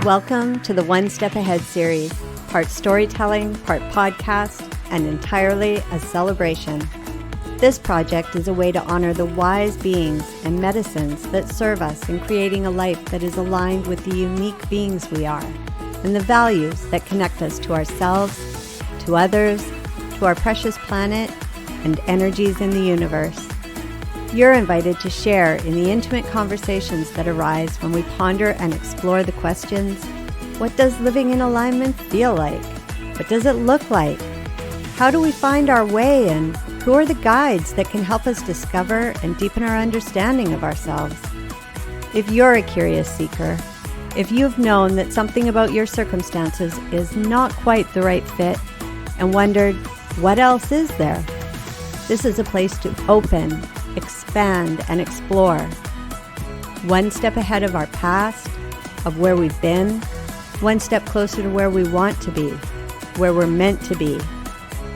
Welcome to the One Step Ahead series, part storytelling, part podcast, and entirely a celebration. This project is a way to honor the wise beings and medicines that serve us in creating a life that is aligned with the unique beings we are, and the values that connect us to ourselves, to others, to our precious planet, and energies in the universe. You're invited to share in the intimate conversations that arise when we ponder and explore the questions: what does living in alignment feel like? What does it look like? How do we find our way, and who are the guides that can help us discover and deepen our understanding of ourselves? If you're a curious seeker, if you've known that something about your circumstances is not quite the right fit and wondered, what else is there? This is a place to open, expand, and explore. One step ahead of our past, of where we've been, one step closer to where we want to be, where we're meant to be,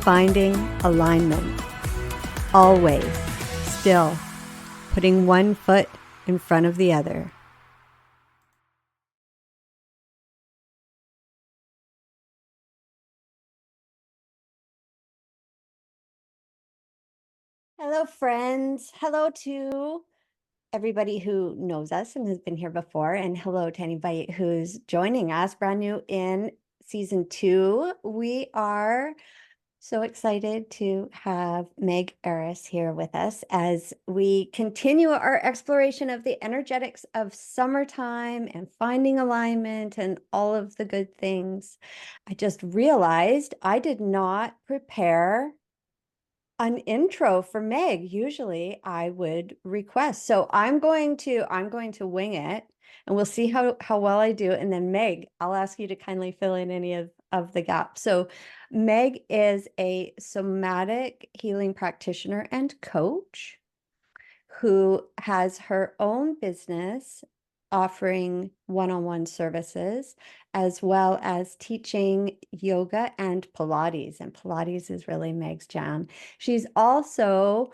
finding alignment. Always, still, putting one foot in front of the other. Hello, friends. Hello to everybody who knows us and has been here before, and hello to anybody who's joining us brand new in season 2. We are so excited to have Meg Aris here with us as we continue our exploration of the energetics of summertime and finding alignment and all of the good things. I just realized I did not prepare an intro for Meg. Usually I would request. So I'm going to wing it, and we'll see how well I do. And then Meg, I'll ask you to kindly fill in any of the gaps. So Meg is a somatic healing practitioner and coach who has her own business offering one-on-one services, as well as teaching yoga and Pilates. And Pilates is really Meg's jam. She's also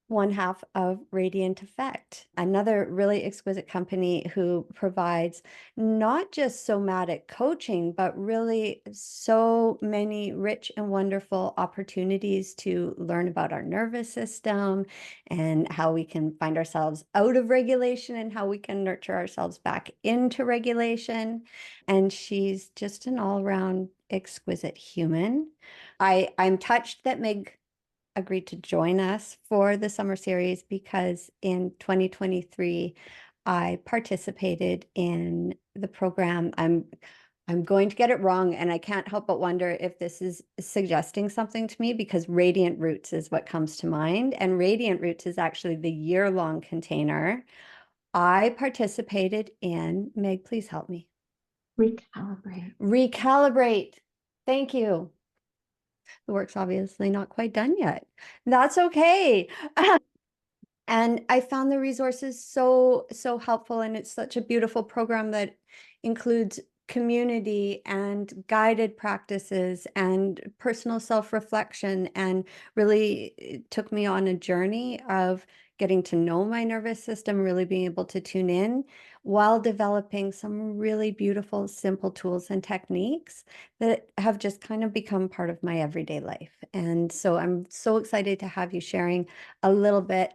one half of Radiant Effect, another really exquisite company who provides not just somatic coaching, but really so many rich and wonderful opportunities to learn about our nervous system and how we can find ourselves out of regulation and how we can nurture ourselves back into regulation. And she's just an all-around exquisite human. I'm touched that Meg agreed to join us for the summer series because in 2023 I participated in the program. I'm going to get it wrong, and I can't help but wonder if this is suggesting something to me, because Radiant Roots is what comes to mind, and Radiant Roots is actually the year-long container I participated in. Meg, please help me. Recalibrate. Thank you. The work's obviously not quite done yet. That's okay. And I found the resources so helpful, and it's such a beautiful program that includes community and guided practices and personal self-reflection, and really took me on a journey of getting to know my nervous system, really being able to tune in while developing some really beautiful, simple tools and techniques that have just kind of become part of my everyday life. And so I'm so excited to have you sharing a little bit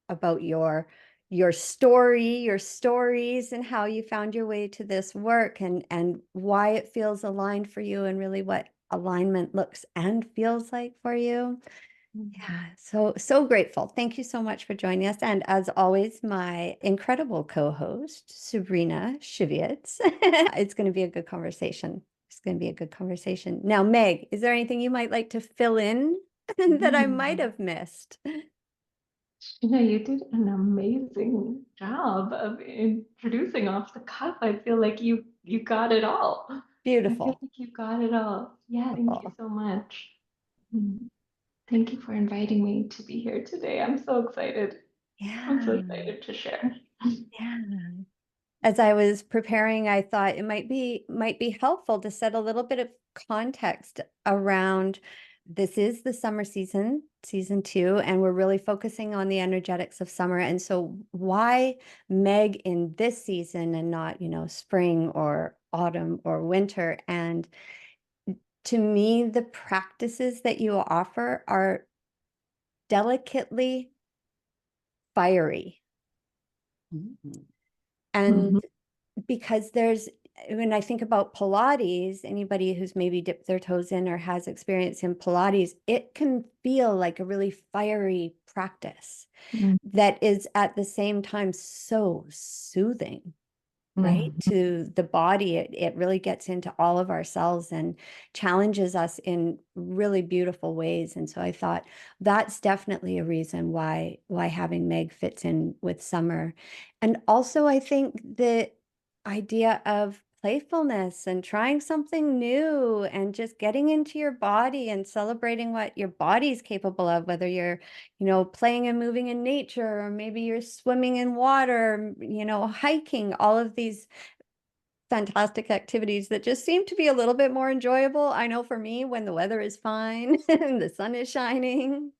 about your story, your stories, and how you found your way to this work, and why it feels aligned for you, and really what alignment looks and feels like for you. Yeah, so grateful. Thank you so much for joining us. And as always, my incredible co-host, Sabrina Siwiec. It's going to be a good conversation. It's going to be a good conversation. Now, Meg, is there anything you might like to fill in that I might have missed? You did an amazing job of introducing off the cuff. I feel like you got it all. Beautiful. I feel like you got it all. Yeah, thank you so much. Thank you for inviting me to be here today. I'm so excited. Yeah. I'm so excited to share. Yeah. As I was preparing, I thought it might be helpful to set a little bit of context around this is the summer season, season 2, and we're really focusing on the energetics of summer. And so why Meg in this season and not, spring or autumn or winter? And to me, the practices that you offer are delicately fiery. Mhm. And because when I think about Pilates, anybody who's maybe dipped their toes in or has experience in Pilates, it can feel like a really fiery practice Mhm. that is at the same time so soothing, right? Mhm. To the body. It really gets into all of our cells and challenges us in really beautiful ways. And so I thought that's definitely a reason why having Meg fits in with summer. And also I think the idea of playfulness and trying something new and just getting into your body and celebrating what your body's capable of, whether you're playing and moving in nature, or maybe you're swimming in water, hiking, all of these fantastic activities that just seem to be a little bit more enjoyable. I know for me, when the weather is fine and the sun is shining.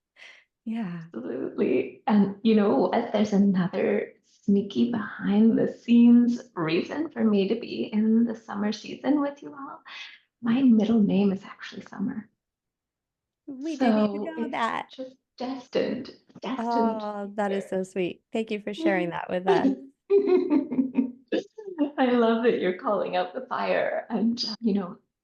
Yeah. Absolutely. And you know what? There's another sneaky behind the scenes reason for me to be in the summer season with you all. My middle name is actually Summer. We didn't even So know it's that. just destined, destined to Oh, be that is there. so sweet. Thank you for sharing that with us. I love that you're calling out the fire. And,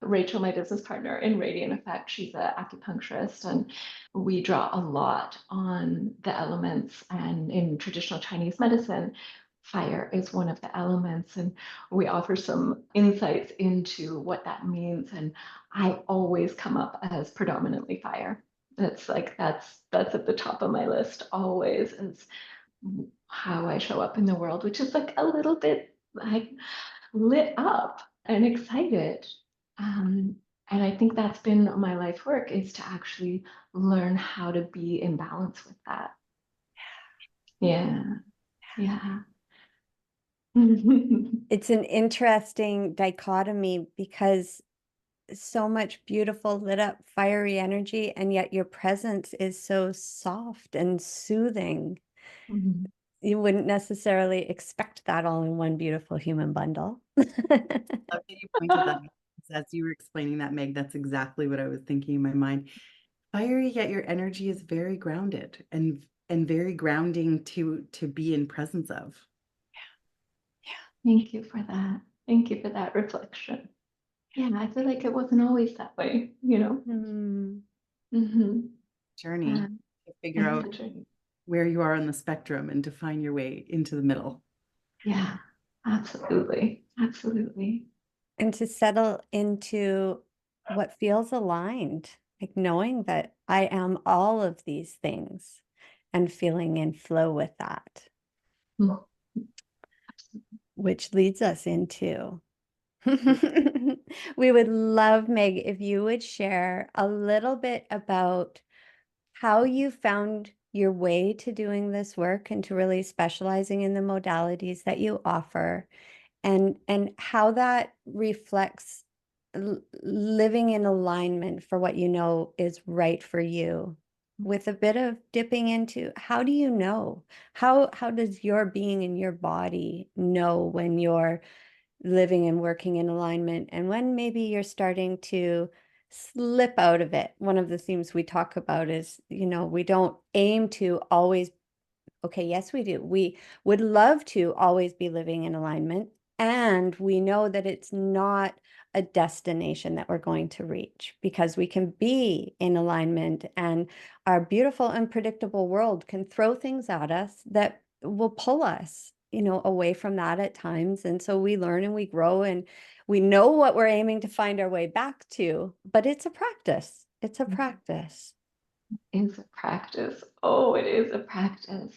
Rachel, my business partner in Radiant Effect, she's an acupuncturist, and we draw a lot on the elements. And in traditional Chinese medicine, fire is one of the elements. And we offer some insights into what that means. And I always come up as predominantly fire. It's like that's at the top of my list always is how I show up in the world, which is like a little bit like lit up and excited. And I think that's been my life work is to actually learn how to be in balance with that. Yeah, yeah. It's an interesting dichotomy because so much beautiful lit up fiery energy, and yet your presence is so soft and soothing. Mhm. You wouldn't necessarily expect that all in one beautiful human bundle. Love that you pointed that out. As you were explaining that, Meg, that's exactly what I was thinking in my mind. Fiery, yet your energy is very grounded and very grounding to be in presence of. Thank you for that. Thank you for that reflection. Yeah, I feel like it wasn't always that way, you know? Hmm. Hmm. Journey to figure It's out a journey. where you are on the spectrum and to find your way into the middle. Yeah, absolutely. Absolutely. And to settle into what feels aligned, like knowing that I am all of these things and feeling in flow with that, Mm. which leads us into. We would love, Meg, if you would share a little bit about how you found your way to doing this work and to really specializing in the modalities that you offer, and how that reflects living in alignment for what you know is right for you, with a bit of dipping into how do you know, how does your being in your body know when you're living and working in alignment, and when maybe you're starting to slip out of it. One of the themes we talk about is, we don't aim to always, okay, yes, we do. We would love to always be living in alignment, and we know that it's not a destination that we're going to reach, because we can be in alignment, and our beautiful, unpredictable world can throw things at us that will pull us, away from that at times. And so we learn and we grow, and we know what we're aiming to find our way back to, but it's a practice. It's a practice. Is a practice. Oh, it is a practice.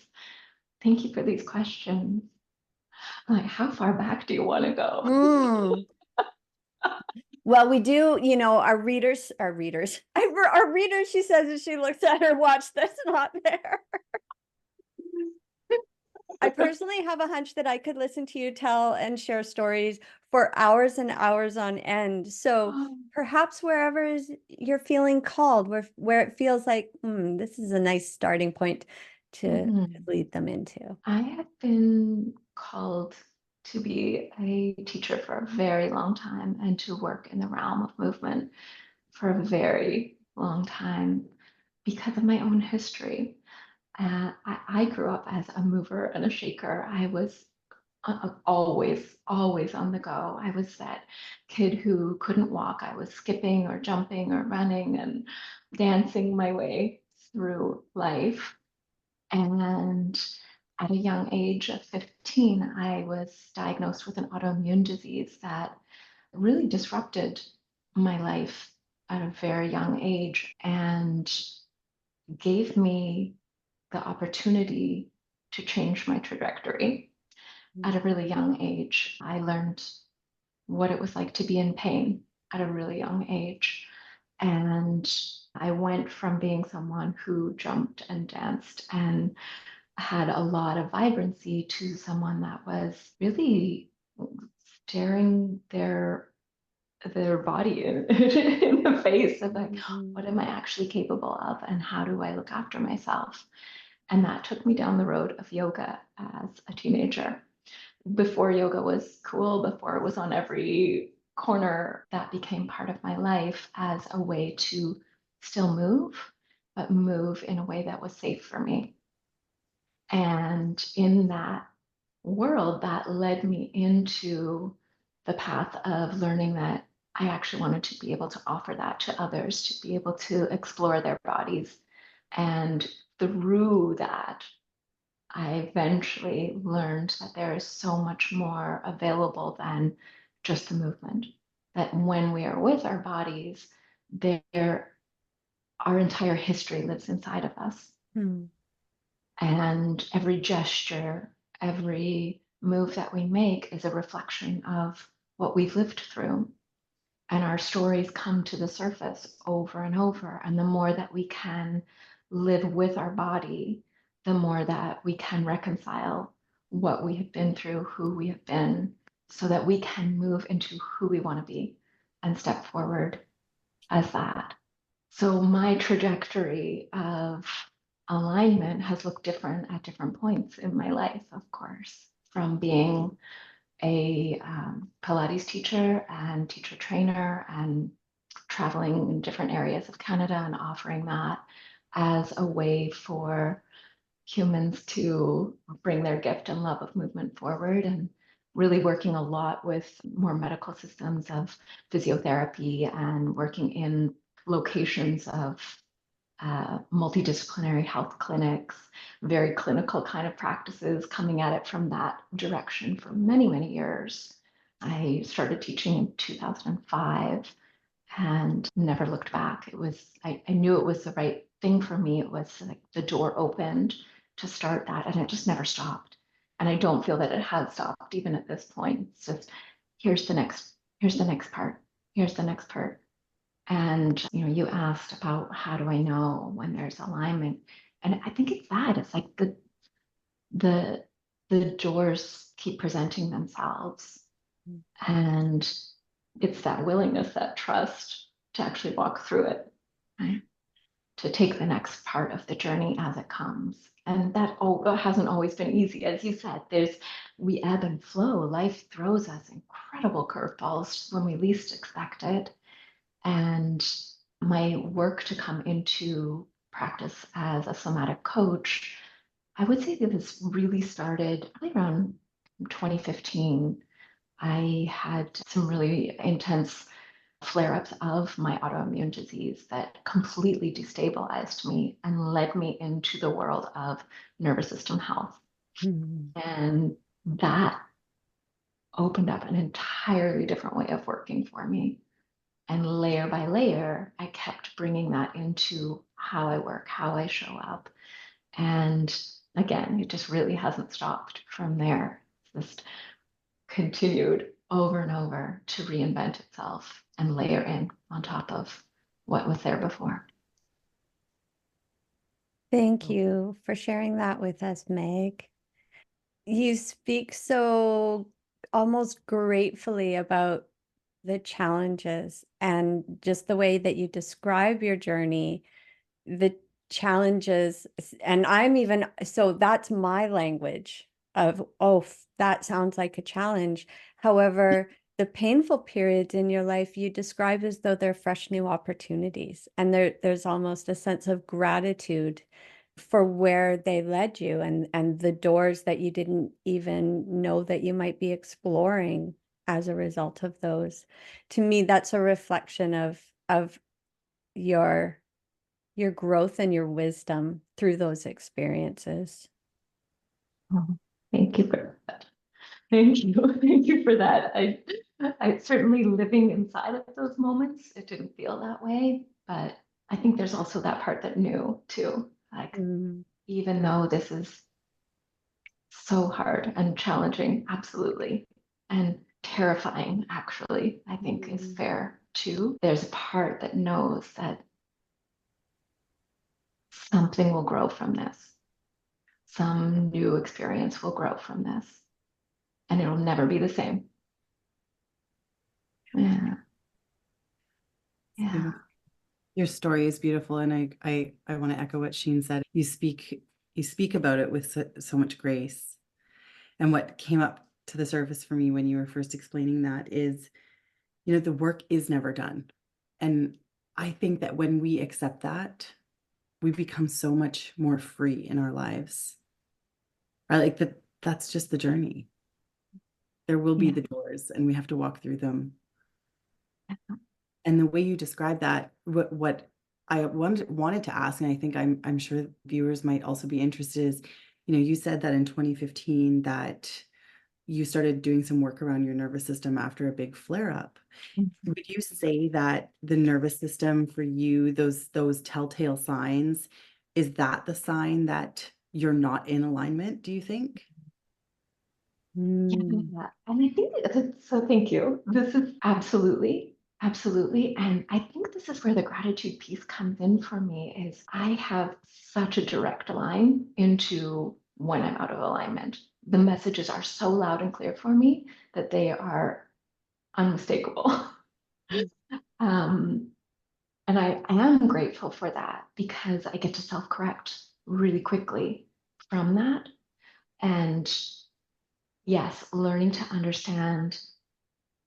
Thank you for these questions. Like, how far back do you want to go? Mm. Well, we do, our readers, she says as she looks at her watch that's not there. I personally have a hunch that I could listen to you tell and share stories for hours and hours on end. So perhaps wherever you're feeling called, where it feels like, this is a nice starting point to lead them into. I have been called to be a teacher for a very long time and to work in the realm of movement for a very long time because of my own history. I grew up as a mover and a shaker. I was always on the go. I was that kid who couldn't walk. I was skipping or jumping or running and dancing my way through life. And at a young age of 15, I was diagnosed with an autoimmune disease that really disrupted my life at a very young age and gave me the opportunity to change my trajectory. At a really young age, I learned what it was like to be in pain at a really young age. And I went from being someone who jumped and danced and had a lot of vibrancy to someone that was really staring their body in the face of like, what am I actually capable of and how do I look after myself? And that took me down the road of yoga as a teenager. Before yoga was cool, before it was on every corner, that became part of my life as a way to still move, but move in a way that was safe for me. And in that world, that led me into the path of learning that I actually wanted to be able to offer that to others, to be able to explore their bodies. And through that, I eventually learned that there is so much more available than just the movement. That when we are with our bodies, our entire history lives inside of us. And every gesture, every move that we make is a reflection of what we've lived through. And our stories come to the surface over and over. And the more that we can live with our body, the more that we can reconcile what we have been through, who we have been, so that we can move into who we want to be and step forward as that. So my trajectory of alignment has looked different at different points in my life, of course, from being a Pilates teacher and teacher trainer and traveling in different areas of Canada and offering that as a way for humans to bring their gift and love of movement forward, and really working a lot with more medical systems of physiotherapy and working in locations of multidisciplinary health clinics, very clinical kind of practices, coming at it from that direction for many, many years. I started teaching in 2005 and never looked back. I knew it was the right thing for me. It was like the door opened to start that, and it just never stopped. And I don't feel that it has stopped even at this point. It's just, here's the next part, here's the next part. And you asked about how do I know when there's alignment, and I think it's that. It's like the doors keep presenting themselves, and it's that willingness, that trust to actually walk through it, right? To take the next part of the journey as it comes. And that hasn't always been easy. As you said, we ebb and flow. Life throws us incredible curveballs when we least expect it. And my work to come into practice as a somatic coach, I would say that this really started probably around 2015. I had some really intense flare-ups of my autoimmune disease that completely destabilized me and led me into the world of nervous system health. And that opened up an entirely different way of working for me. And layer by layer, I kept bringing that into how I work, how I show up. And again, it just really hasn't stopped from there. It's just continued over and over to reinvent itself and layer in on top of what was there before. Thank you for sharing that with us, Meg. you speak so almost gratefully about the challenges and just the way that you describe your journey, the challenges. And I'm even, so that's my language of, oh, that sounds like a challenge. However, the painful periods in your life you describe as though they're fresh new opportunities. And there's almost a sense of gratitude for where they led you and the doors that you didn't even know that you might be exploring as a result of those. To me, that's a reflection of your growth and your wisdom through those experiences. Oh, thank you for that. Thank you. Thank you for that. I certainly living inside of those moments, it didn't feel that way, but I think there's also that part that knew too. Like, even though this is so hard and challenging, absolutely, and terrifying, actually, I think is fair too. There's a part that knows that something will grow from this. Some new experience will grow from this, and it'll never be the same. Yeah. Yeah. Your story is beautiful, and I want to echo what Sheen said. You speak about it with so much grace. And what came up to the surface for me when you were first explaining that is, the work is never done. And I think that when we accept that, we become so much more free in our lives. I like that. That's just the journey. There will be the doors, and we have to walk through them. And the way you describe that, what I wanted to ask, and I think I'm sure viewers might also be interested, is, you said that in 2015 that you started doing some work around your nervous system after a big flare-up. Would you say that the nervous system for you, those telltale signs, is that the sign that you're not in alignment, do you think? Yeah, and I think so. Thank you. This is absolutely, absolutely. And I think this is where the gratitude piece comes in for me is I have such a direct line into when I'm out of alignment. The messages are so loud and clear for me that they are unmistakable. And I am grateful for that because I get to self-correct really quickly from that. And yes, learning to understand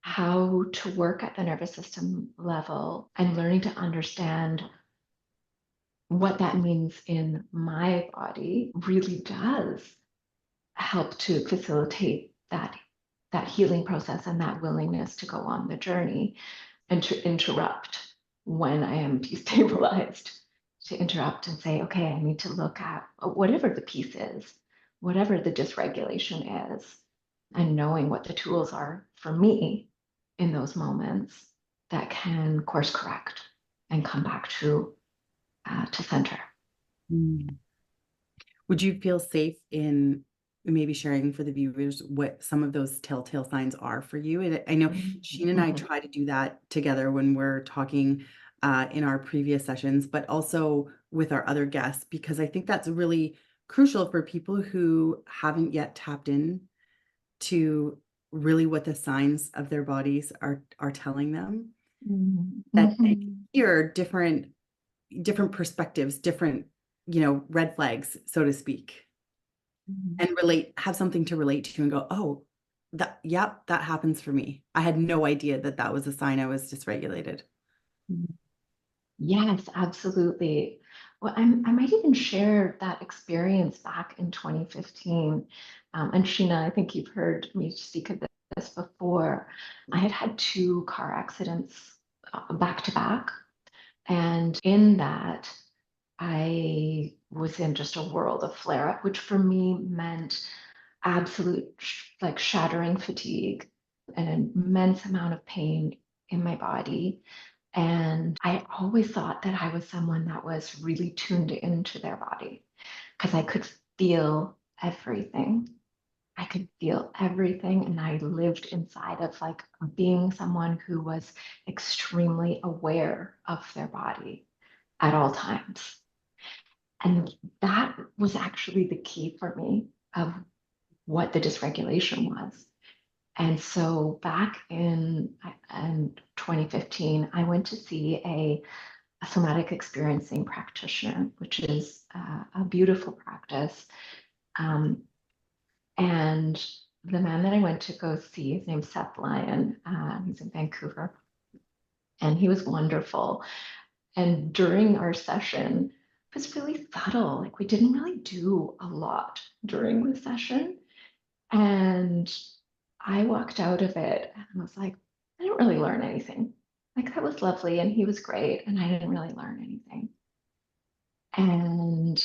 how to work at the nervous system level and learning to understand what that means in my body really does help to facilitate that healing process and that willingness to go on the journey and to interrupt when I am destabilized, to interrupt and say, okay, I need to look at whatever the piece is, whatever the dysregulation is, and knowing what the tools are for me in those moments that can course correct and come back to center. Would you feel safe in maybe sharing for the viewers what some of those telltale signs are for you? And I know Sheen and I try to do that together when we're talking in our previous sessions, but also with our other guests, because I think that's really crucial for people who haven't yet tapped in to really what the signs of their bodies are telling them. That they hear different perspectives, different, red flags, so to speak, and have something to relate to and go, oh, that happens for me. I had no idea that was a sign I was dysregulated. Yes, absolutely. Well, I might even share that experience back in 2015. And Sheena, I think you've heard me speak of this before. I had two car accidents back to back. And in that, I was in just a world of flare up, which for me meant absolute like shattering fatigue, an immense amount of pain in my body. And I always thought that I was someone that was really tuned into their body because I could feel everything. I could feel everything. And I lived inside of like being someone who was extremely aware of their body at all times. And that was actually the key for me of what the dysregulation was. And so back in 2015, I went to see a somatic experiencing practitioner, which is a beautiful practice. And the man that I went to go see, his name's Seth Lyon. He's in Vancouver, and he was wonderful. And during our session, it was really subtle. Like we didn't really do a lot during the session. And I walked out of it and I was like, I didn't really learn anything. Like that was lovely and he was great, and I didn't really learn anything. And,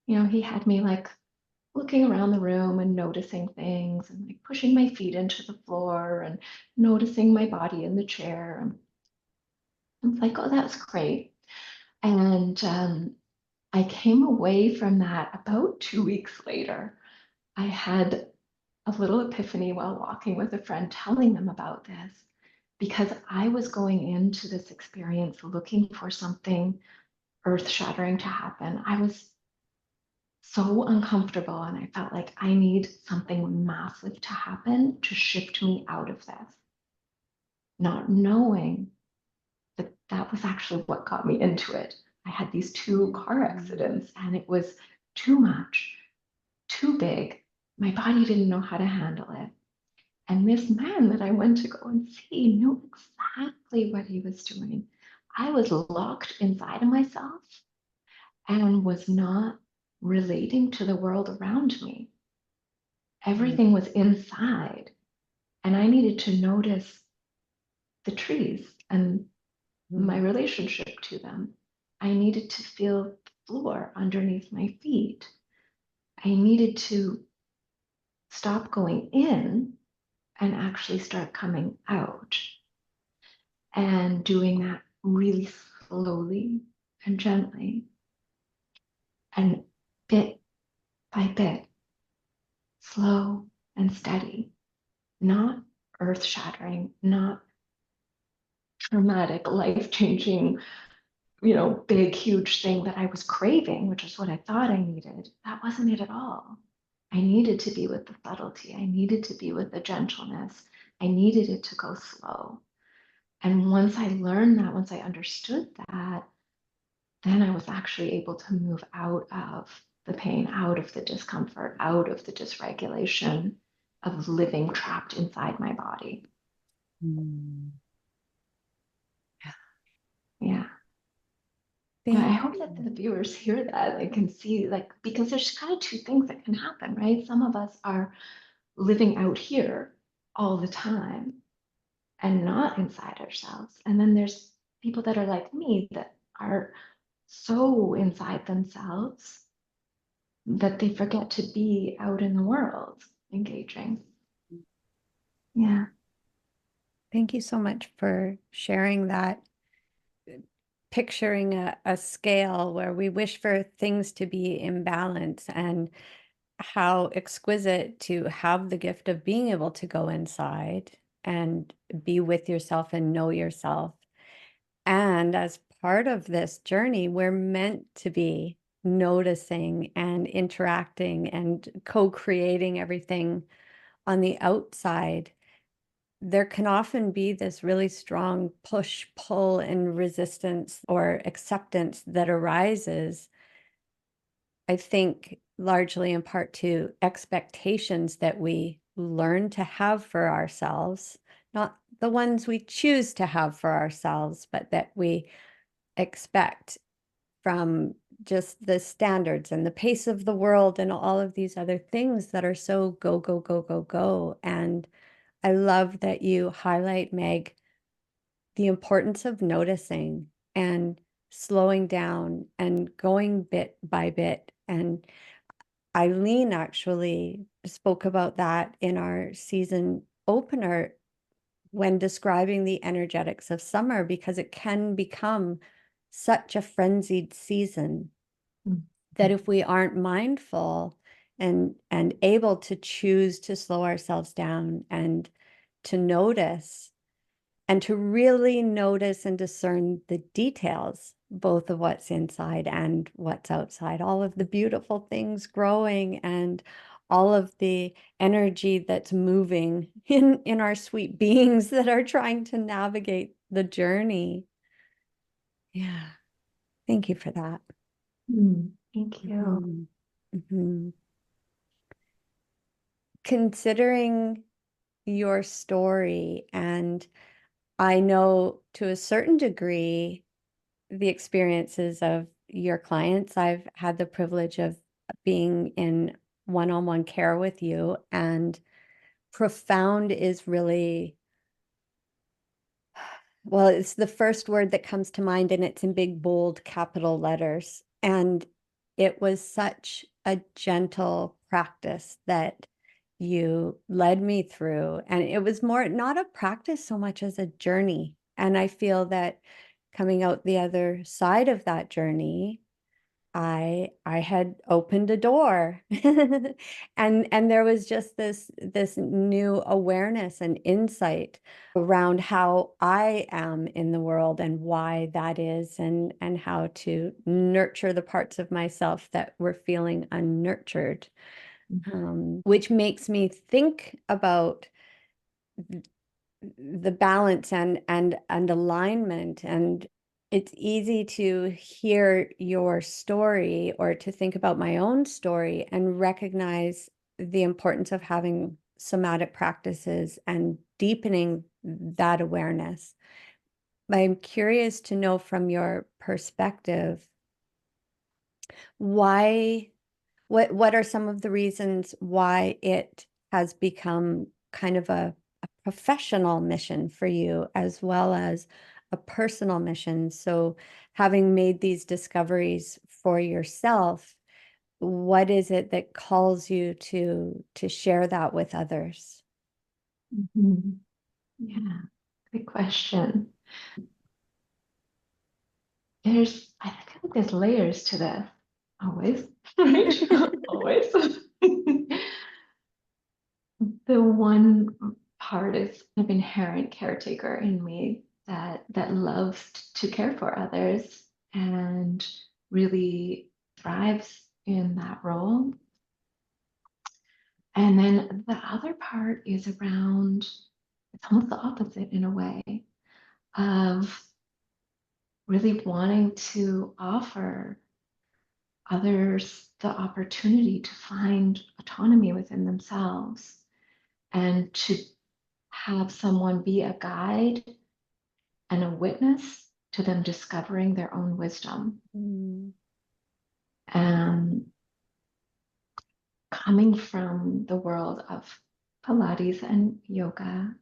he had me like looking around the room and noticing things and like pushing my feet into the floor and noticing my body in the chair. And I was like, oh, that's great. And I came away from that about 2 weeks later. I had a little epiphany while walking with a friend, telling them about this, because I was going into this experience looking for something earth-shattering to happen. I was so uncomfortable and I felt like I need something massive to happen to shift me out of this, not knowing that that was actually what got me into it. I had these 2 car accidents and it was too much, too big. My body didn't know how to handle it. And this man that I went to go and see knew exactly what he was doing. I was locked inside of myself and was not relating to the world around me. Everything was inside, and I needed to notice the trees and my relationship to them. I needed to feel the floor underneath my feet. I needed to stop going in and actually start coming out, and doing that really slowly and gently and bit by bit, slow and steady, not earth shattering, not traumatic, life changing, big, huge thing that I was craving, which is what I thought I needed. That wasn't it at all. I needed to be with the subtlety. I needed to be with the gentleness. I needed it to go slow. And once I learned that, once I understood that, then I was actually able to move out of the pain, out of the discomfort, out of the dysregulation of living trapped inside my body. Yeah. Yeah, I hope that the viewers hear that. They can see, like, because there's kind of 2 things that can happen, right? Some of us are living out here all the time and not inside ourselves. And then there's people that are like me that are so inside themselves that they forget to be out in the world engaging. Yeah. Thank you so much for sharing that. Picturing a scale where we wish for things to be in balance, and how exquisite to have the gift of being able to go inside and be with yourself and know yourself. And as part of this journey, we're meant to be noticing and interacting and co-creating everything on the outside. There can often be this really strong push, pull, and resistance or acceptance that arises, I think, largely in part to expectations that we learn to have for ourselves, not the ones we choose to have for ourselves, but that we expect from just the standards and the pace of the world and all of these other things that are so go, go, go, go, go. And I love that you highlight, Meg, the importance of noticing and slowing down and going bit by bit. And Eileen actually spoke about that in our season opener when describing the energetics of summer, because it can become such a frenzied season that if we aren't mindful and able to choose to slow ourselves down and to notice, and to really notice and discern the details, both of what's inside and what's outside, all of the beautiful things growing and all of the energy that's moving in our sweet beings that are trying to navigate the journey. Yeah. Thank you for that. Thank you. Considering your story, and I know to a certain degree the experiences of your clients. I've had the privilege of being in one-on-one care with you, and profound is really, well, it's the first word that comes to mind, and it's in big, bold capital letters. And it was such a gentle practice that you led me through. And it was more not a practice so much as a journey. And I feel that coming out the other side of that journey, I had opened a door and there was just this new awareness and insight around how I am in the world and why that is, and how to nurture the parts of myself that were feeling unnurtured, which makes me think about the balance and alignment. And it's easy to hear your story or to think about my own story and recognize the importance of having somatic practices and deepening that awareness. I'm curious to know from your perspective, what are some of the reasons why it has become kind of a professional mission for you as well as a personal mission? So having made these discoveries for yourself, what is it that calls you to share that with others? Yeah, good question. I feel like there's layers to this. Always, right? Always. The one part is an inherent caretaker in me that loves to care for others and really thrives in that role. And then the other part is around, it's almost the opposite in a way, of really wanting to offer others the opportunity to find autonomy within themselves and to have someone be a guide and a witness to them discovering their own wisdom. And coming from the world of Pilates and yoga,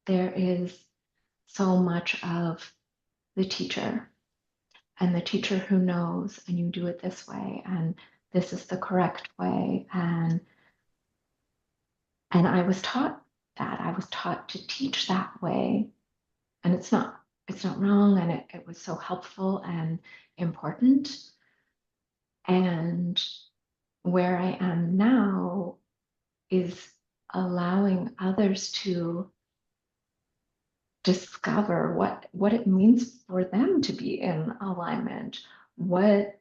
there is so much of the teacher and the teacher who knows, and you do it this way, and this is the correct way. And I was taught that. I was taught to teach that way. And it's not wrong. And it was so helpful and important. And where I am now is allowing others to discover what it means for them to be in alignment. What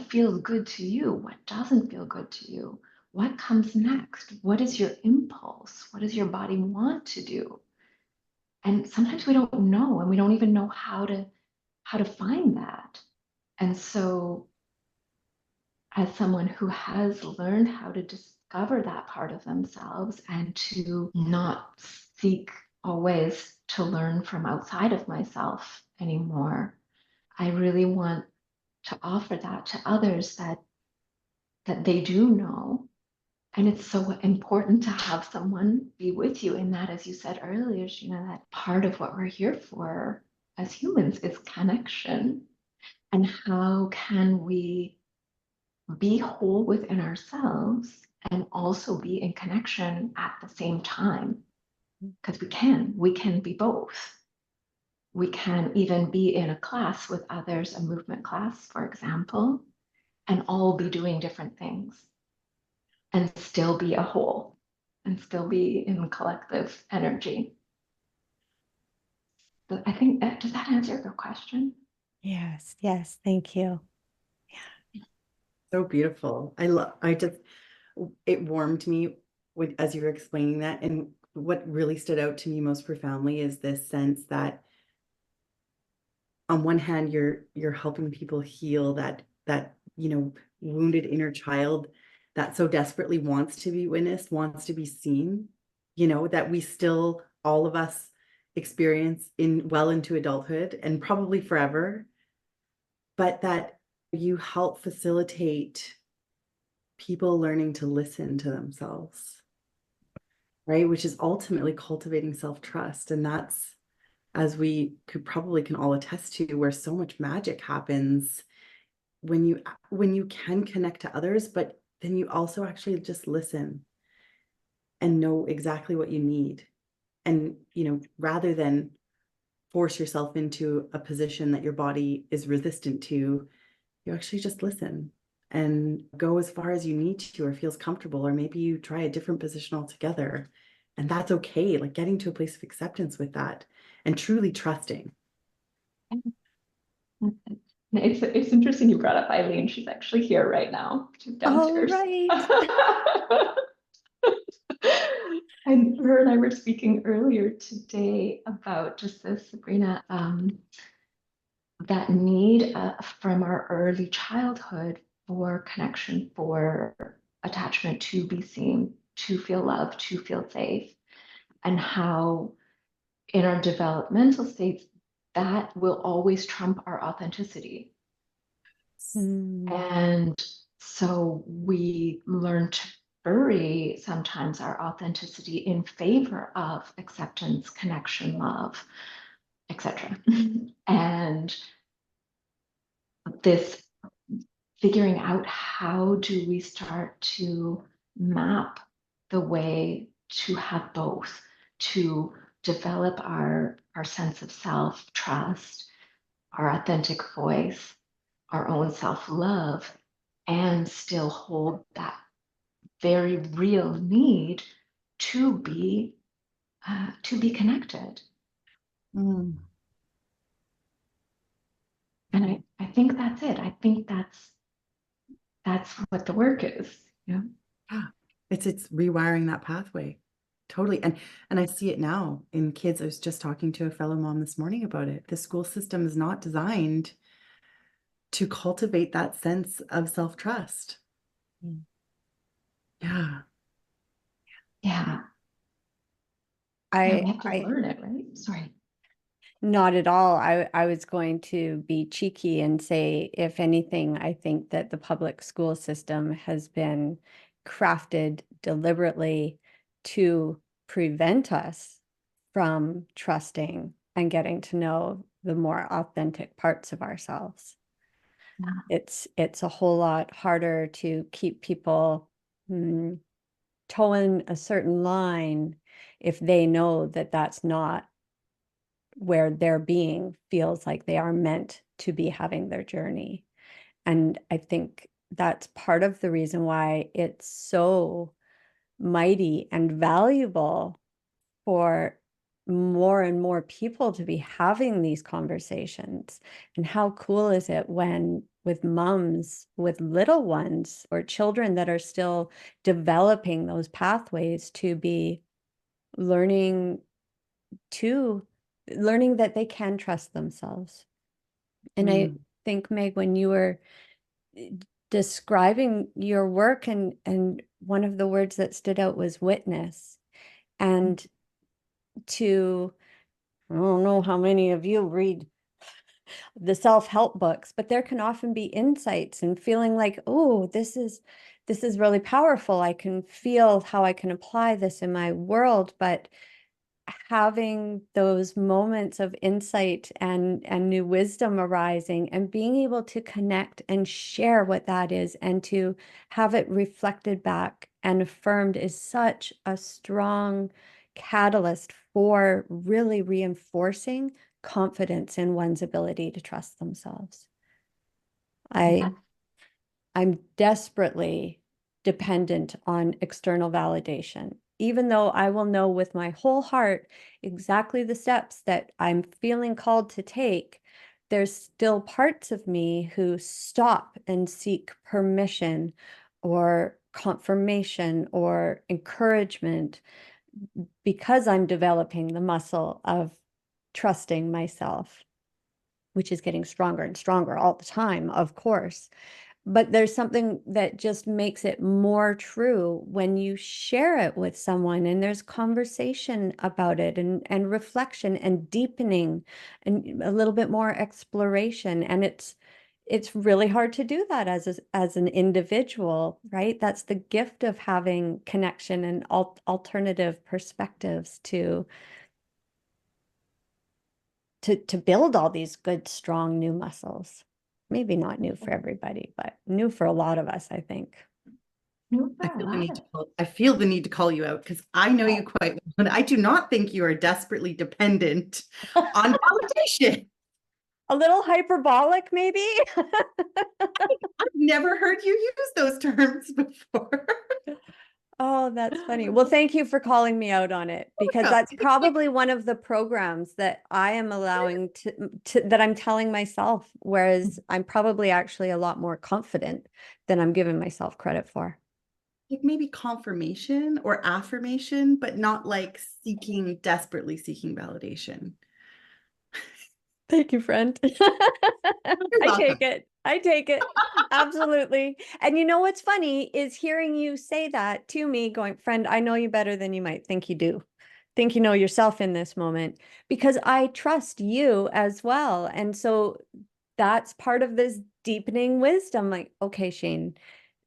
feels good to you? What doesn't feel good to you? What comes next? What is your impulse? What does your body want to do? And sometimes we don't know, and we don't even know how to find that. And so as someone who has learned how to discover that part of themselves and to not seek always to learn from outside of myself anymore, I really want to offer that to others, that they do know. And it's so important to have someone be with you in that, as you said earlier, that part of what we're here for as humans is connection. And how can we be whole within ourselves and also be in connection at the same time? Because we can be both. We can even be in a class with others, a movement class, for example, and all be doing different things and still be a whole and still be in collective energy. So I think does that answer your question? Yes, thank you. So beautiful. it warmed me as you were explaining that. And what really stood out to me most profoundly is this sense that on one hand, you're helping people heal that wounded inner child that so desperately wants to be witnessed, wants to be seen, that we still, all of us, experience well into adulthood and probably forever, but that you help facilitate people learning to listen to themselves, right? Which is ultimately cultivating self-trust. And that's, as we can all attest to, where so much magic happens when you can connect to others, but then you also actually just listen and know exactly what you need. And, rather than force yourself into a position that your body is resistant to, you actually just listen and go as far as you need to or feels comfortable, or maybe you try a different position altogether. And that's okay. Like getting to a place of acceptance with that and truly trusting. It's interesting you brought up Eileen. She's actually here right now. She's Oh, downstairs. right. And her and I were speaking earlier today about just this, Sabrina, that need from our early childhood for connection, for attachment, to be seen, to feel loved, to feel safe, and how in our developmental states, that will always trump our authenticity. And so we learn to bury sometimes our authenticity in favor of acceptance, connection, love, etc. And this figuring out, how do we start to map the way to have both, to develop our sense of self, trust, our authentic voice, our own self-love, and still hold that very real need to be connected. Mm. And I think that's it. I think that's what the work is. Yeah. Yeah. It's rewiring that pathway. Totally. And I see it now in kids. I was just talking to a fellow mom this morning about it. The school system is not designed to cultivate that sense of self-trust. Yeah. Yeah. I, We have to I, learn it, right? Sorry. Not at all. I was going to be cheeky and say, if anything, I think that the public school system has been crafted deliberately to prevent us from trusting and getting to know the more authentic parts of ourselves. Yeah. It's a whole lot harder to keep people towing a certain line if they know that that's not where their being feels like they are meant to be having their journey. And I think that's part of the reason why it's so mighty and valuable for more and more people to be having these conversations. And how cool is it when, with moms with little ones or children that are still developing those pathways, to be learning that they can trust themselves. And I think, Meg, when you were describing your work, and one of the words that stood out was witness. And I don't know how many of you read the self-help books, but there can often be insights and feeling like, oh, this is really powerful. I can feel how I can apply this in my world. But having those moments of insight and new wisdom arising, and being able to connect and share what that is, and to have it reflected back and affirmed, is such a strong catalyst for really reinforcing confidence in one's ability to trust themselves. I'm desperately dependent on external validation. Even though I will know with my whole heart exactly the steps that I'm feeling called to take, there's still parts of me who stop and seek permission or confirmation or encouragement, because I'm developing the muscle of trusting myself, which is getting stronger and stronger all the time, of course. But there's something that just makes it more true when you share it with someone and there's conversation about it and reflection and deepening and a little bit more exploration. And it's really hard to do that as an individual, right? That's the gift of having connection and alternative perspectives to build all these good, strong new muscles. Maybe not new for everybody, but new for a lot of us, I think. I feel the need to call you out because I know you quite well, and I do not think you are desperately dependent on validation. A little hyperbolic, maybe? I've never heard you use those terms before. Oh, that's funny. Well, thank you for calling me out on it, because that's probably one of the programs that I am allowing that I'm telling myself, whereas I'm probably actually a lot more confident than I'm giving myself credit for. Like maybe confirmation or affirmation, but not like desperately seeking validation. Thank you, friend. I take it. I take it. Absolutely. And you know what's funny is hearing you say that to me, going, friend, I know you better than you might think you do. Think you know yourself in this moment, because I trust you as well. And so that's part of this deepening wisdom. Like, okay, Shane,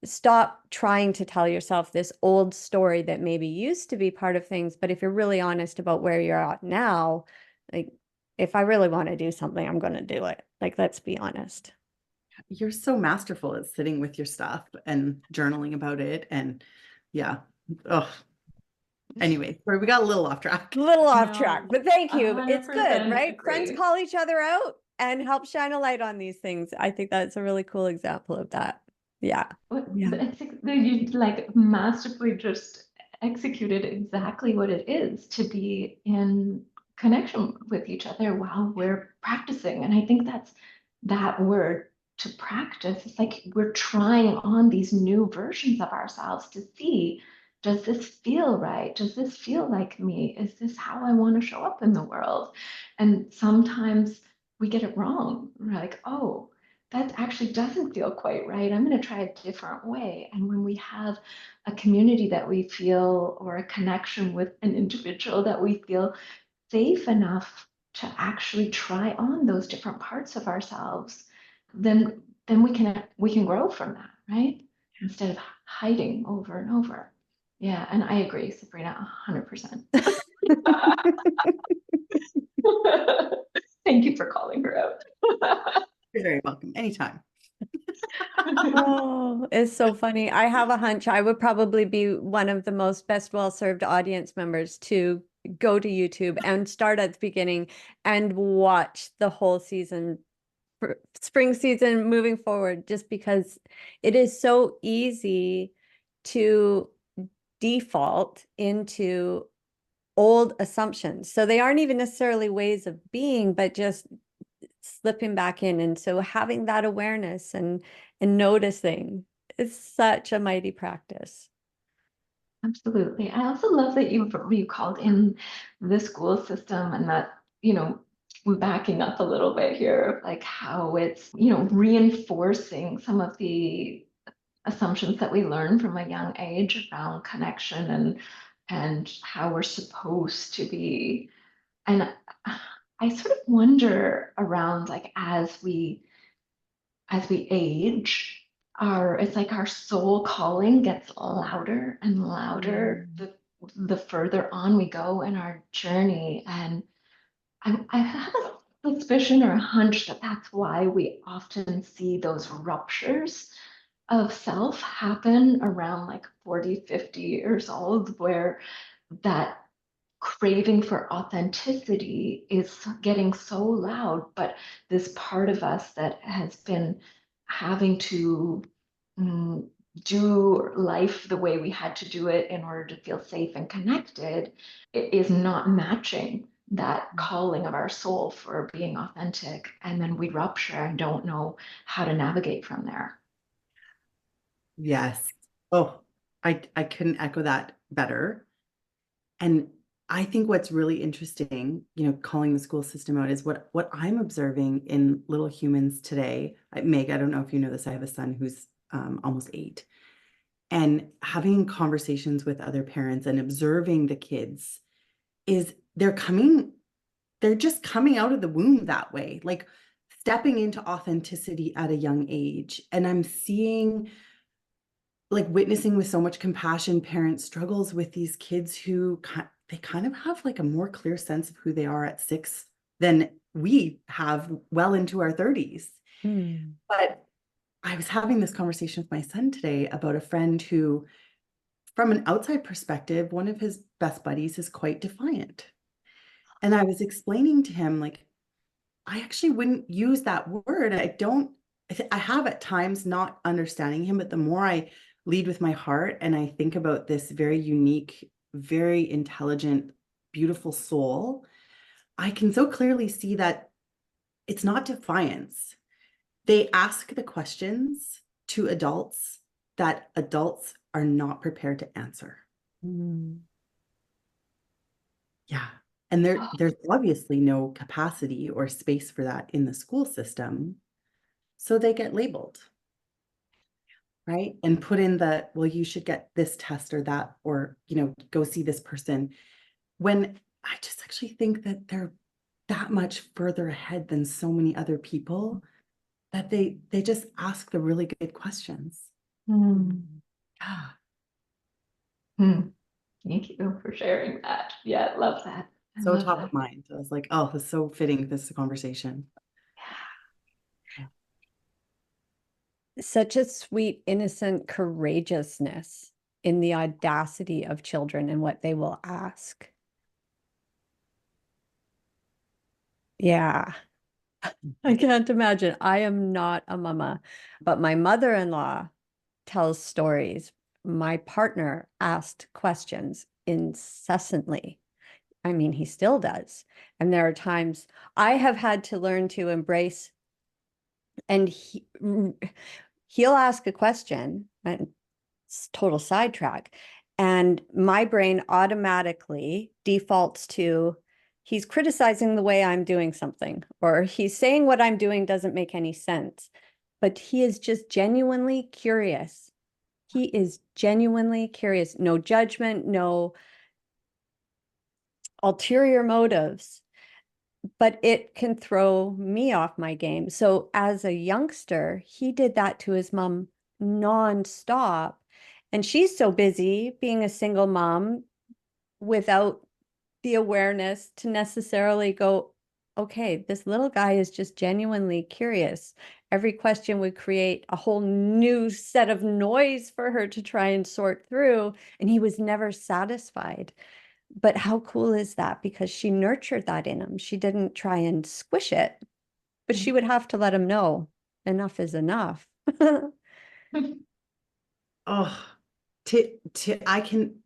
stop trying to tell yourself this old story that maybe used to be part of things. But if you're really honest about where you're at now, like, if I really want to do something, I'm going to do it. Like, let's be honest. You're so masterful at sitting with your stuff and journaling about it. And yeah. Oh, anyway, we got a little off track. A little off track, but thank you. It's good, right? Agree. Friends call each other out and help shine a light on these things. I think that's a really cool example of that. Yeah. I think that you like masterfully just executed exactly what it is to be in connection with each other while we're practicing. And I think that's that word, to practice. It's like we're trying on these new versions of ourselves to see, does this feel right? Does this feel like me? Is this how I want to show up in the world? And sometimes we get it wrong. We're like, oh, that actually doesn't feel quite right. I'm going to try a different way. And when we have a community that we feel, or a connection with an individual that we feel safe enough to actually try on those different parts of ourselves, then we can grow from that, right? Instead of hiding over and over. Yeah, and I agree, Sabrina, 100%. Thank you for calling her out. You're very welcome. Anytime. Oh, it's so funny. I have a hunch I would probably be one of the most best well-served audience members to go to YouTube and start at the beginning and watch the whole season, spring season moving forward, just because it is so easy to default into old assumptions. So they aren't even necessarily ways of being, but just slipping back in. And so having that awareness and noticing is such a mighty practice. Absolutely. I also love that you called in the school system, and that, backing up a little bit here, like how it's, reinforcing some of the assumptions that we learn from a young age around connection and how we're supposed to be. And I sort of wonder around, like, as we age, it's like our soul calling gets louder and louder the further on we go in our journey. And I have a suspicion or a hunch that that's why we often see those ruptures of self happen around like 40, 50 years old, where that craving for authenticity is getting so loud, but this part of us that has been having to do life the way we had to do it in order to feel safe and connected is not matching that calling of our soul for being authentic. And then we rupture and don't know how to navigate from there. Yes. Oh, I couldn't echo that better. And I think what's really interesting, calling the school system out, is what I'm observing in little humans today. Meg, I don't know if you know this, I have a son who's almost 8. And having conversations with other parents and observing the kids is they're just coming out of the womb that way, like stepping into authenticity at a young age. And I'm seeing, like, witnessing with so much compassion parents' struggles with these kids who they kind of have like a more clear sense of who they are at 6 than we have well into our 30s. But I was having this conversation with my son today about a friend who, from an outside perspective, one of his best buddies is quite defiant. And I was explaining to him, like, I actually wouldn't use that word. I have at times not understanding him, but the more I lead with my heart and I think about this very unique, very intelligent, beautiful soul, I can so clearly see that it's not defiance. They ask the questions to adults that adults are not prepared to answer. Yeah. And there's obviously no capacity or space for that in the school system. So they get labeled, right? And put in well, you should get this test or that, or, go see this person. When I just actually think that they're that much further ahead than so many other people, that they just ask the really good questions. Yeah. Thank you for sharing that. Yeah, love that. So top of mind. I was like, oh, it's so fitting, this conversation. Such a sweet, innocent courageousness in the audacity of children and what they will ask. Yeah. I can't imagine. I am not a mama, but my mother-in-law tells stories. My partner asked questions incessantly. I mean, he still does. And there are times I have had to learn to embrace, and he'll ask a question, and it's total sidetrack, and my brain automatically defaults to, he's criticizing the way I'm doing something, or he's saying what I'm doing doesn't make any sense. But he is just genuinely curious. He is genuinely curious. No judgment, no ulterior motives, but it can throw me off my game. So as a youngster, he did that to his mom nonstop. And she's so busy being a single mom without the awareness to necessarily go, okay, this little guy is just genuinely curious. Every question would create a whole new set of noise for her to try and sort through. And he was never satisfied. But how cool is that? Because she nurtured that in him. She didn't try and squish it, but she would have to let him know enough is enough. Oh, I can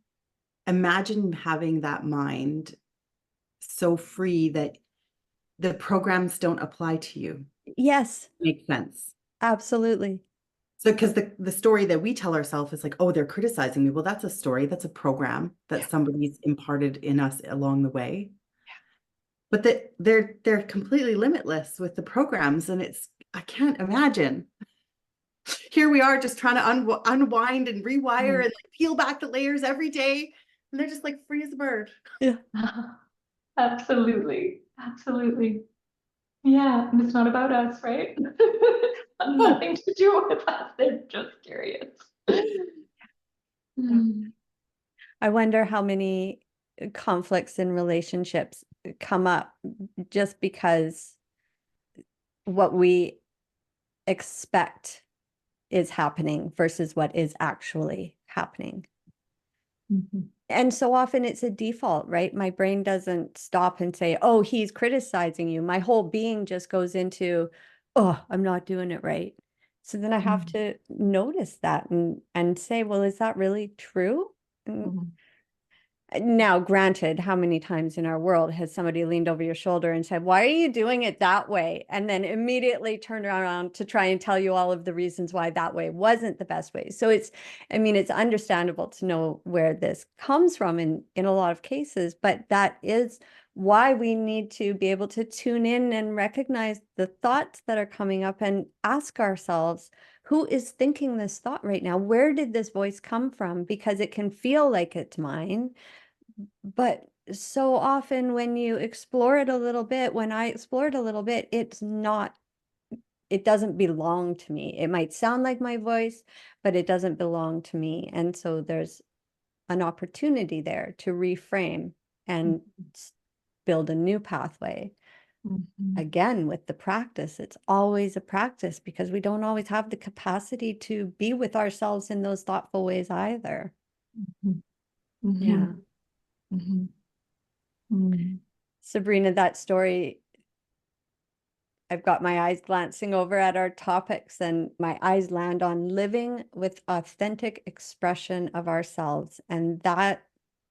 imagine having that mind so free that the programs don't apply to you. Yes. Makes sense. Absolutely. So, because the story that we tell ourselves is like, oh, they're criticizing me. Well, that's a story. That's a program that somebody's imparted in us along the way. But they're completely limitless with the programs. And I can't imagine. Here we are just trying to unwind and rewire and like peel back the layers every day. And they're just like free as a bird. Yeah. Absolutely. Absolutely. Yeah. And it's not about us, right? Nothing to do with us. They're just curious. I wonder how many conflicts in relationships come up just because what we expect is happening versus what is actually happening. And so often it's a default, right? My brain doesn't stop and say, oh, he's criticizing you. My whole being just goes into, oh, I'm not doing it right. So then I have to notice that and say, well, is that really true? Now, granted, how many times in our world has somebody leaned over your shoulder and said, "Why are you doing it that way?" And then immediately turned around to try and tell you all of the reasons why that way wasn't the best way. So I mean, it's understandable to know where this comes from in a lot of cases, but that is why we need to be able to tune in and recognize the thoughts that are coming up and ask ourselves, who is thinking this thought right now? Where did this voice come from? Because it can feel like it's mine. But so often when you explore it a little bit, when I explore it a little bit, it doesn't belong to me. It might sound like my voice, but it doesn't belong to me. And so there's an opportunity there to reframe and build a new pathway. Again, with the practice, it's always a practice because we don't always have the capacity to be with ourselves in those thoughtful ways either. Yeah. Sabrina, that story, I've got my eyes glancing over at our topics and my eyes land on living with authentic expression of ourselves. And that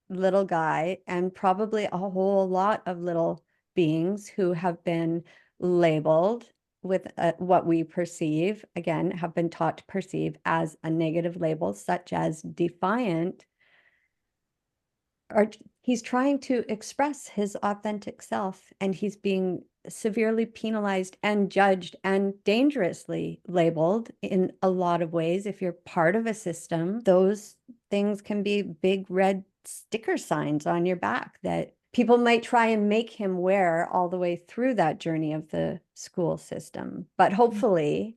little guy, and probably a whole lot of little beings who have been labeled with what we perceive, again, have been taught to perceive as a negative label, such as defiant, or he's trying to express his authentic self, and he's being severely penalized and judged and dangerously labeled in a lot of ways. If you're part of a system, those things can be big red sticker signs on your back that people might try and make him wear all the way through that journey of the school system. But hopefully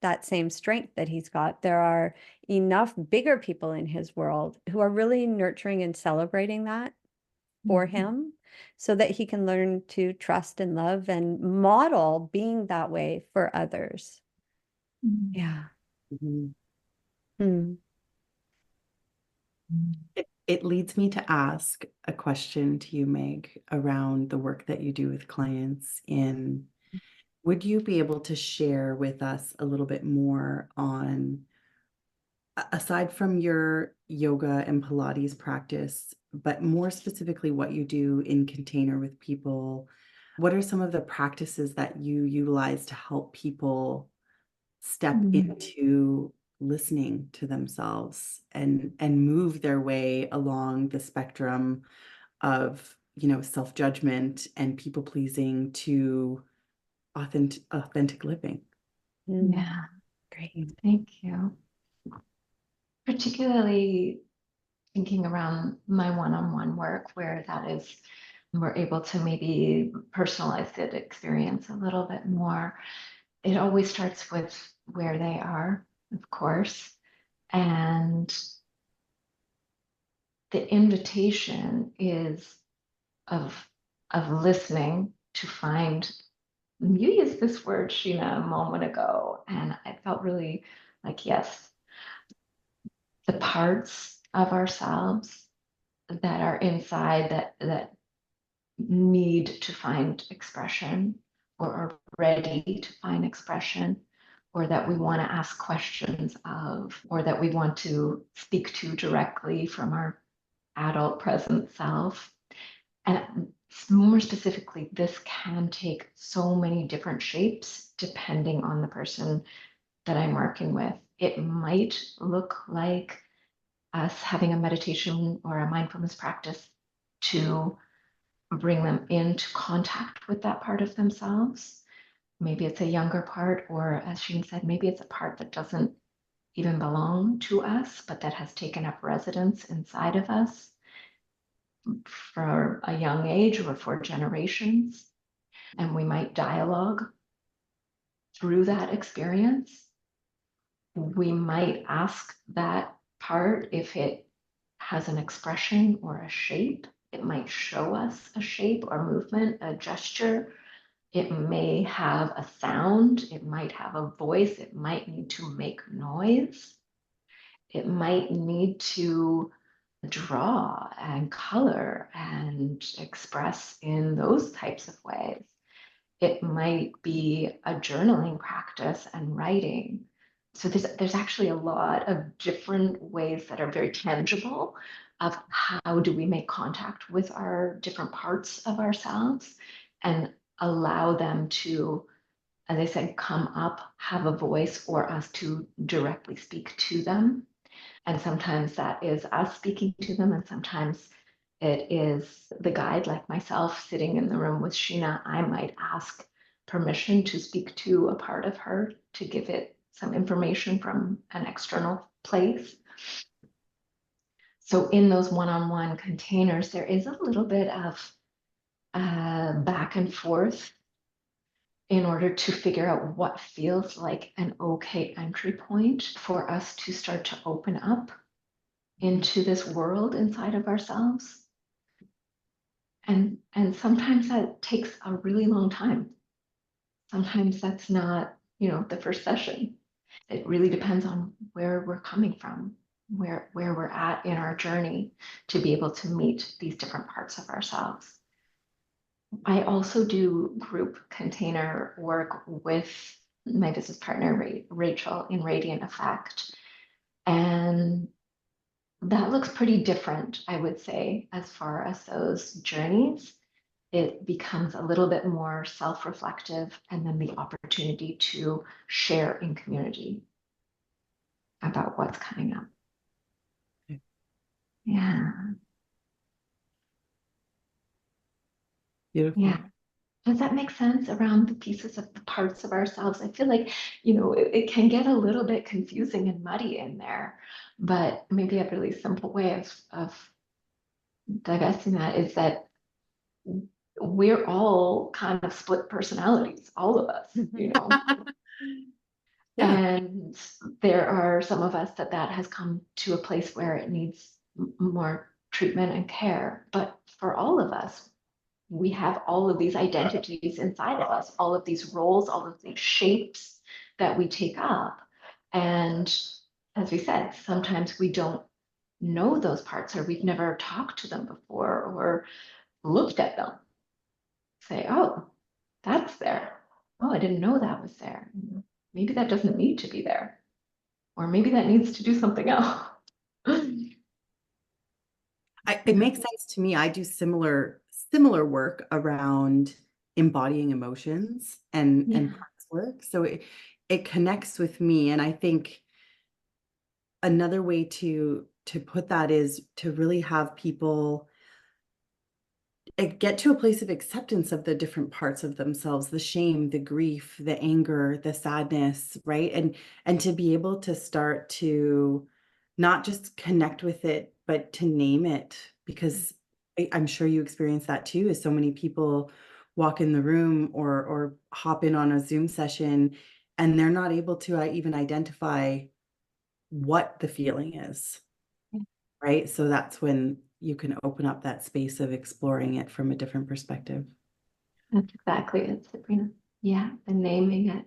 that same strength that he's got, there are enough bigger people in his world who are really nurturing and celebrating that for him so that he can learn to trust and love and model being that way for others. Yeah. It leads me to ask a question to you, Meg, around the work that you do with clients. Would you be able to share with us a little bit more on, aside from your yoga and Pilates practice, but more specifically what you do in container with people? What are some of the practices that you utilize to help people step into listening to themselves and move their way along the spectrum of, self-judgment and people pleasing to authentic living? Yeah, Great. thank you. Particularly thinking around my one-on-one work where we're able to maybe personalize the experience a little bit more. It always starts with where they are, of course, and the invitation is of listening to find. You used this word, Sheena, a moment ago, and I felt really like, yes, the parts of ourselves that are inside that need to find expression or are ready to find expression, or that we want to ask questions of, or that we want to speak to directly from our adult present self. And more specifically, this can take so many different shapes depending on the person that I'm working with. It might look like us having a meditation or a mindfulness practice to bring them into contact with that part of themselves. Maybe it's a younger part, or as Sheen said, maybe it's a part that doesn't even belong to us, but that has taken up residence inside of us for a young age or for generations. And we might dialogue through that experience. We might ask that part if it has an expression or a shape. It might show us a shape or movement, a gesture. It may have a sound. It might have a voice. It might need to make noise. It might need to draw and color and express in those types of ways. It might be a journaling practice and writing. So there's actually a lot of different ways that are very tangible of how do we make contact with our different parts of ourselves and allow them to, as I said, come up, have a voice, or us to directly speak to them. And sometimes that is us speaking to them, and sometimes it is the guide, like myself, sitting in the room with Sheena. I might ask permission to speak to a part of her to give it some information from an external place. So in those one-on-one containers, there is a little bit of back and forth in order to figure out what feels like an okay entry point for us to start to open up into this world inside of ourselves. And sometimes that takes a really long time. Sometimes that's not, the first session. It really depends on where we're coming from, where we're at in our journey to be able to meet these different parts of ourselves. I also do group container work with my business partner, Rachel, in Radiant Effect. And that looks pretty different, I would say, as far as those journeys. It becomes a little bit more self-reflective, and then the opportunity to share in community about what's coming up. Yeah. Beautiful. Yeah. Does that make sense around the pieces of the parts of ourselves? I feel like, it can get a little bit confusing and muddy in there, but maybe a really simple way of divesting that is that we're all kind of split personalities, all of us, Yeah. And there are some of us that has come to a place where it needs more treatment and care. But for all of us, we have all of these identities inside of us, all of these roles, all of these shapes that we take up. And as we said, sometimes we don't know those parts, or we've never talked to them before or looked at them. Say, oh, that's there. Oh, I didn't know that was there. Maybe that doesn't need to be there. Or maybe that needs to do something else. It makes sense to me. I do similar work around embodying emotions and parts work. So it connects with me. And I think another way to put that is to really have people get to a place of acceptance of the different parts of themselves, the shame, the grief, the anger, the sadness, right? And to be able to start to not just connect with it, but to name it, because I'm sure you experience that too, as so many people walk in the room or hop in on a Zoom session and they're not able to even identify what the feeling is, right? So that's when you can open up that space of exploring it from a different perspective. That's exactly it, Sabrina. Yeah, the naming it,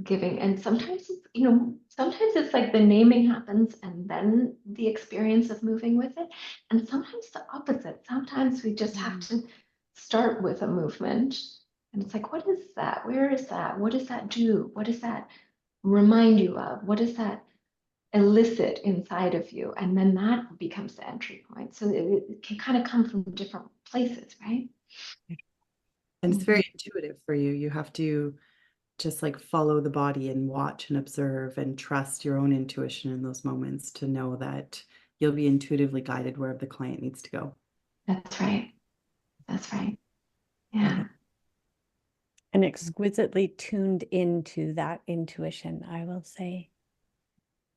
giving. And sometimes, sometimes it's like the naming happens and then the experience of moving with it. And sometimes the opposite. Sometimes we just have to start with a movement. And it's like, what is that? Where is that? What does that do? What does that remind you of? What does that elicit inside of you? And then that becomes the entry point. So it can kind of come from different places, right? And it's very intuitive for you. You have to just like follow the body and watch and observe and trust your own intuition in those moments to know that you'll be intuitively guided where the client needs to go. That's right. That's right. Yeah. And exquisitely tuned into that intuition, I will say.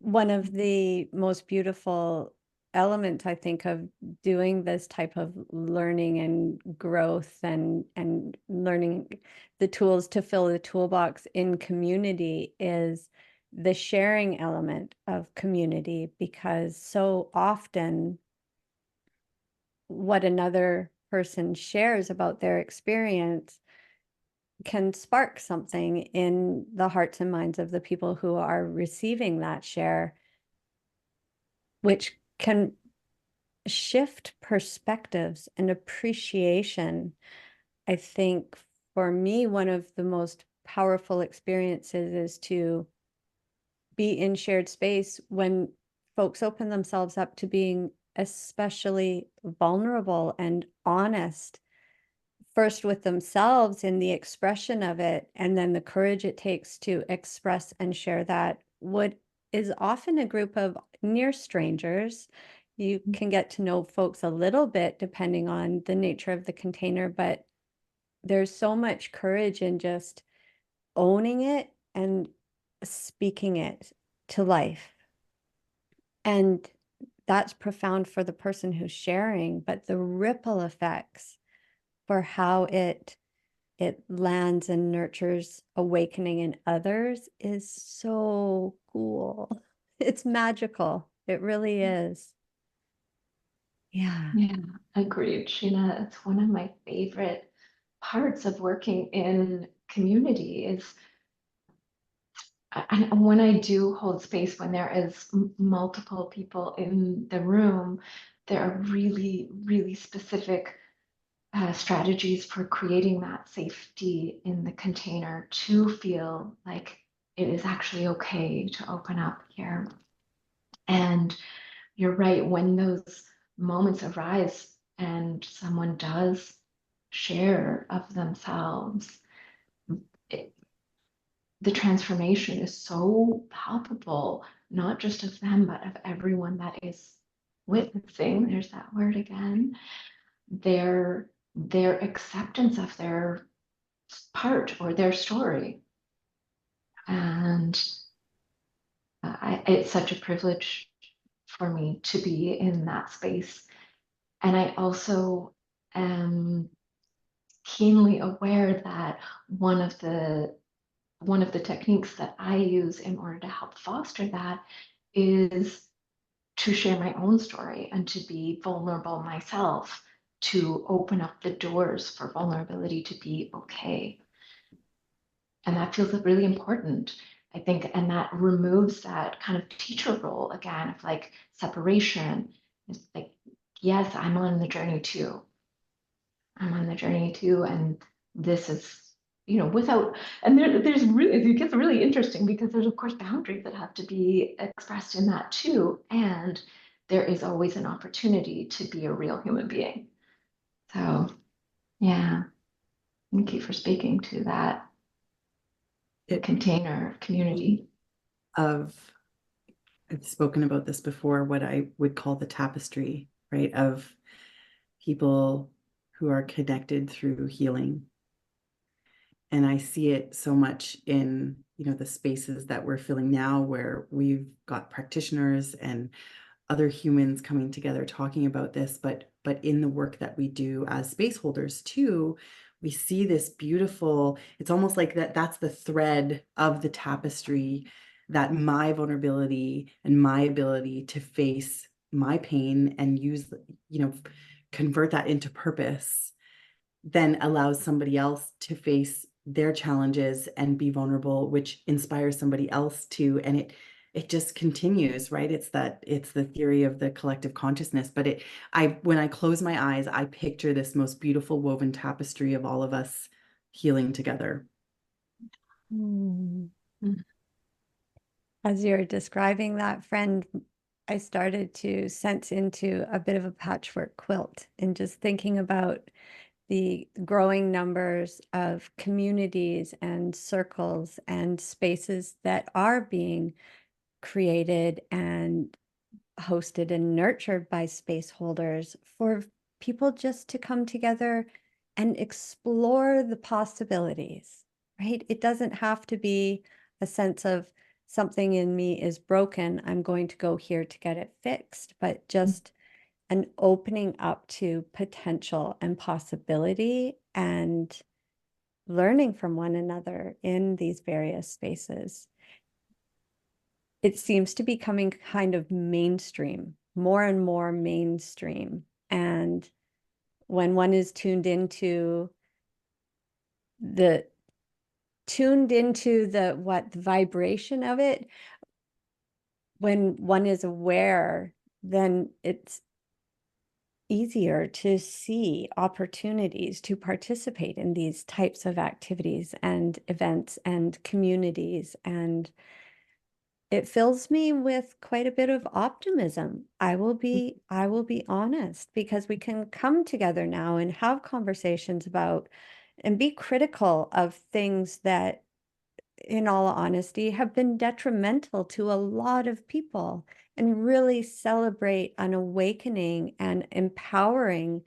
One of the most beautiful elements, I think, of doing this type of learning and growth and learning the tools to fill the toolbox in community is the sharing element of community, because so often what another person shares about their experience can spark something in the hearts and minds of the people who are receiving that share, which can shift perspectives and appreciation. I think for me, one of the most powerful experiences is to be in shared space when folks open themselves up to being especially vulnerable and honest, first with themselves in the expression of it, and then the courage it takes to express and share that, what is often a group of near strangers. You can get to know folks a little bit depending on the nature of the container, but there's so much courage in just owning it and speaking it to life. And that's profound for the person who's sharing, but the ripple effects for how it lands and nurtures awakening in others is so cool. It's magical. It really is. Yeah. Yeah, agreed, Sheena. It's one of my favorite parts of working in community is, and when I do hold space, when there is multiple people in the room, there are really, really specific strategies for creating that safety in the container to feel like it is actually okay to open up here. And you're right, when those moments arise and someone does share of themselves, the transformation is so palpable, not just of them, but of everyone that is witnessing. There's that word again. Their acceptance of their part or their story. And it's such a privilege for me to be in that space. And I also am keenly aware that one of the techniques that I use in order to help foster that is to share my own story and to be vulnerable myself, to open up the doors for vulnerability to be okay. And that feels really important, I think, and that removes that kind of teacher role again of like separation. It's like, yes, I'm on the journey too. I'm on the journey too, and this is, without, and there's really, it gets really interesting because there's of course boundaries that have to be expressed in that too, and there is always an opportunity to be a real human being. So yeah, thank you for speaking to that container community. I've spoken about this before, what I would call the tapestry, right, of people who are connected through healing. And I see it so much in, the spaces that we're filling now, where we've got practitioners and other humans coming together talking about this, but in the work that we do as space holders too, we see this beautiful, it's almost like that's the thread of the tapestry, that my vulnerability and my ability to face my pain and use, convert that into purpose, then allows somebody else to face their challenges and be vulnerable, which inspires somebody else to, and it just continues, right? It's the theory of the collective consciousness. But when I close my eyes, I picture this most beautiful woven tapestry of all of us healing together. Mm. As you're describing that, friend, I started to sense into a bit of a patchwork quilt and just thinking about the growing numbers of communities and circles and spaces that are being created and hosted and nurtured by space holders for people just to come together and explore the possibilities, right? It doesn't have to be a sense of something in me is broken, I'm going to go here to get it fixed, but just an opening up to potential and possibility and learning from one another in these various spaces. It seems to be becoming kind of mainstream, more and more mainstream. And when one is tuned into the vibration of it, when one is aware, then it's easier to see opportunities to participate in these types of activities and events and communities and it fills me with quite a bit of optimism. I will be honest, because we can come together now and have conversations about and be critical of things that, in all honesty, have been detrimental to a lot of people, and really celebrate an awakening and empowering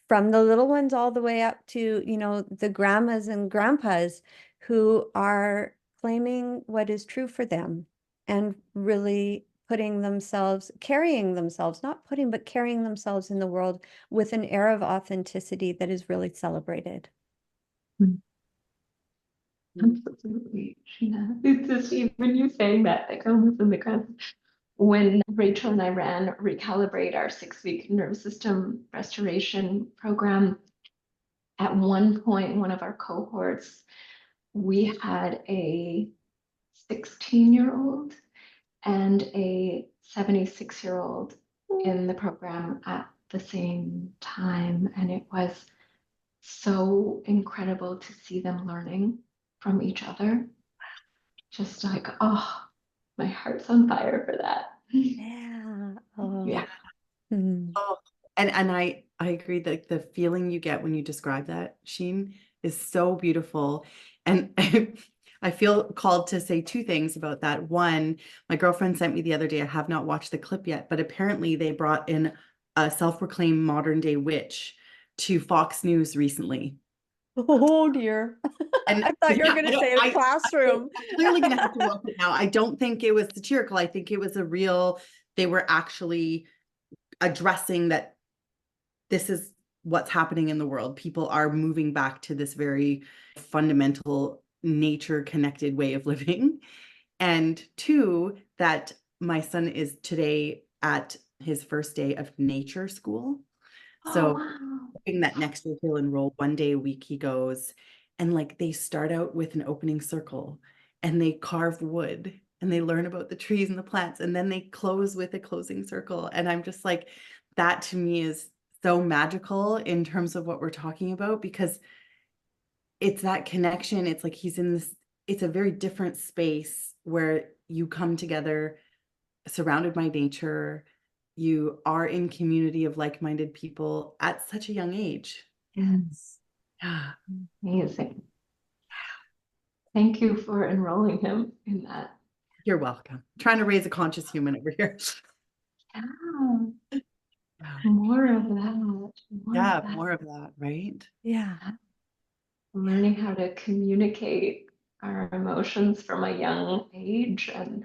from the little ones all the way up to, the grandmas and grandpas who are claiming what is true for them and really carrying themselves, not putting, but carrying themselves in the world with an air of authenticity that is really celebrated. Absolutely, Sheena. It's just even you saying that, like almost in the ground. When Rachel and I ran Recalibrate, our 6-week nervous system restoration program, at one point in one of our cohorts, we had a 16-year-old and a 76-year-old in the program at the same time. And it was so incredible to see them learning from each other. Just like, oh, my heart's on fire for that. Yeah. Oh. Yeah. Oh, and I agree that the feeling you get when you describe that, Sheen, is so beautiful. And I feel called to say two things about that. One, my girlfriend sent me the other day, I have not watched the clip yet, but apparently they brought in a self-proclaimed modern day witch to Fox News recently. Oh dear. And I thought you were going to say a classroom. I'm clearly going to have to watch it now. I don't think it was satirical. I think it was they were actually addressing that this is what's happening in the world. People are moving back to this very fundamental nature connected way of living. And two, that my son is today at his first day of nature school. So hoping that next year he'll enroll 1 day a week. He goes, and like they start out with an opening circle and they carve wood and they learn about the trees and the plants, and then they close with a closing circle. And I'm just like, that to me is so magical in terms of what we're talking about, because it's that connection. It's like he's in this, it's a very different space where you come together surrounded by nature. You are in community of like-minded people at such a young age. Yes. Yeah. Amazing. Thank you for enrolling him in that. You're welcome. Trying to raise a conscious human over here. Yeah. More of that. More of that, right? Yeah. Learning how to communicate our emotions from a young age and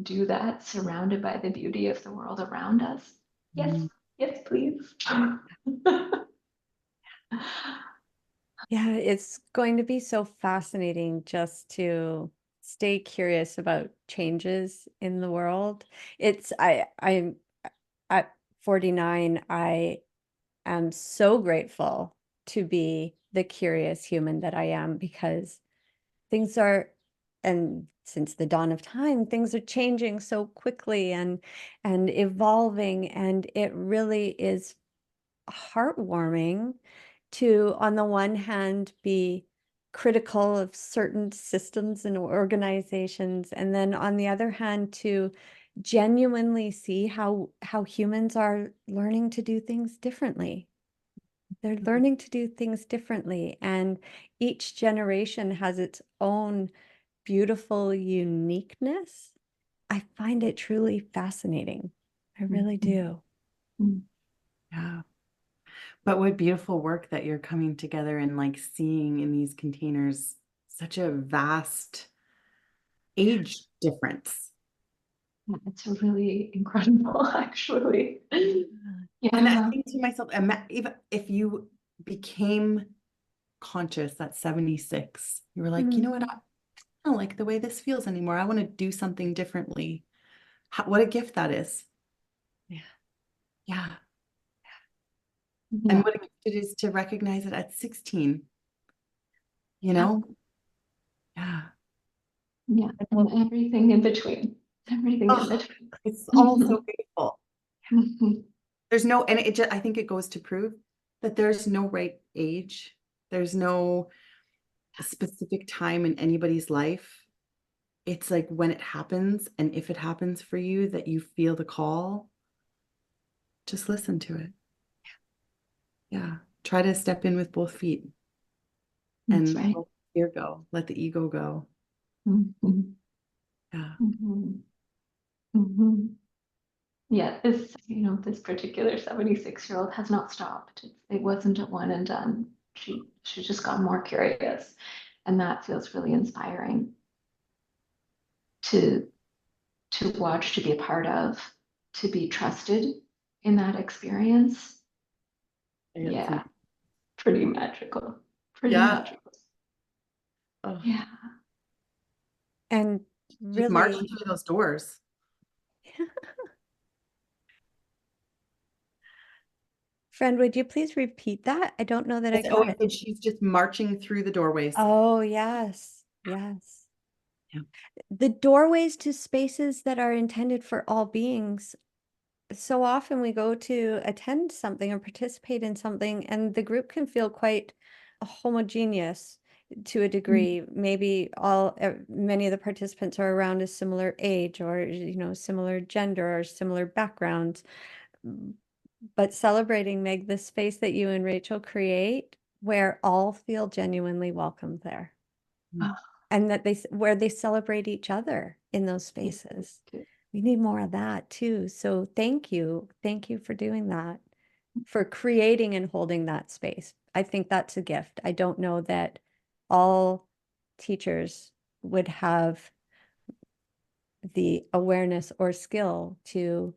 do that surrounded by the beauty of the world around us. Yes, yes, please. Yeah, it's going to be so fascinating just to stay curious about changes in the world. I'm at 49, I am so grateful to be the curious human that I am, because things are, and since the dawn of time, things are changing so quickly and evolving, and it really is heartwarming to, on the one hand, be critical of certain systems and organizations, and then on the other hand, to genuinely see how humans are learning to do things differently. They're learning to do things differently, and each generation has its own beautiful uniqueness. I find it truly fascinating. I really do. Yeah. But what beautiful work that you're coming together and like seeing in these containers such a vast age difference. It's really incredible, actually. Yeah. And I think to myself, even if you became conscious at 76, you were like, you know what? I don't like the way this feels anymore. I want to do something differently. What a gift that is. Yeah. Yeah. And what a gift it is to recognize it at 16, you know? Yeah. Yeah. And everything in between. Everything in between. It's all so beautiful. Mhm. There's no, and it just, I think it goes to prove that there's no right age. There's no specific time in anybody's life. it's like when it happens, and if it happens for you that you feel the call, just listen to it. Yeah. Try to step in with both feet That's and right. let fear go, let the ego go. Mhm. Yeah. Mhm. Mhm. Yeah, this particular 76-year-old has not stopped. It wasn't a one and done. She just got more curious, and that feels really inspiring to watch, to be a part of, to be trusted in that experience. Yeah, pretty magical. Pretty Yeah. magical. Oh, Yeah. And she's marching really, through those doors. friend, would you please repeat that? I don't know that I It's always got it. said she's just marching through the doorways. Oh, yes. Yes. Yeah. The doorways to spaces that are intended for all beings. So often we go to attend something or participate in something, and the group can feel quite homogeneous to a degree. Maybe many of the participants are around a similar age, or similar gender or similar backgrounds. But celebrating, Meg, the space that you and Rachel create, where all feel genuinely welcome there, Oh, and that where they celebrate each other in those spaces. We need more of that too. So thank you. Thank you for doing that, for creating and holding that space. I think that's a gift. I don't know that all teachers would have the awareness or skill to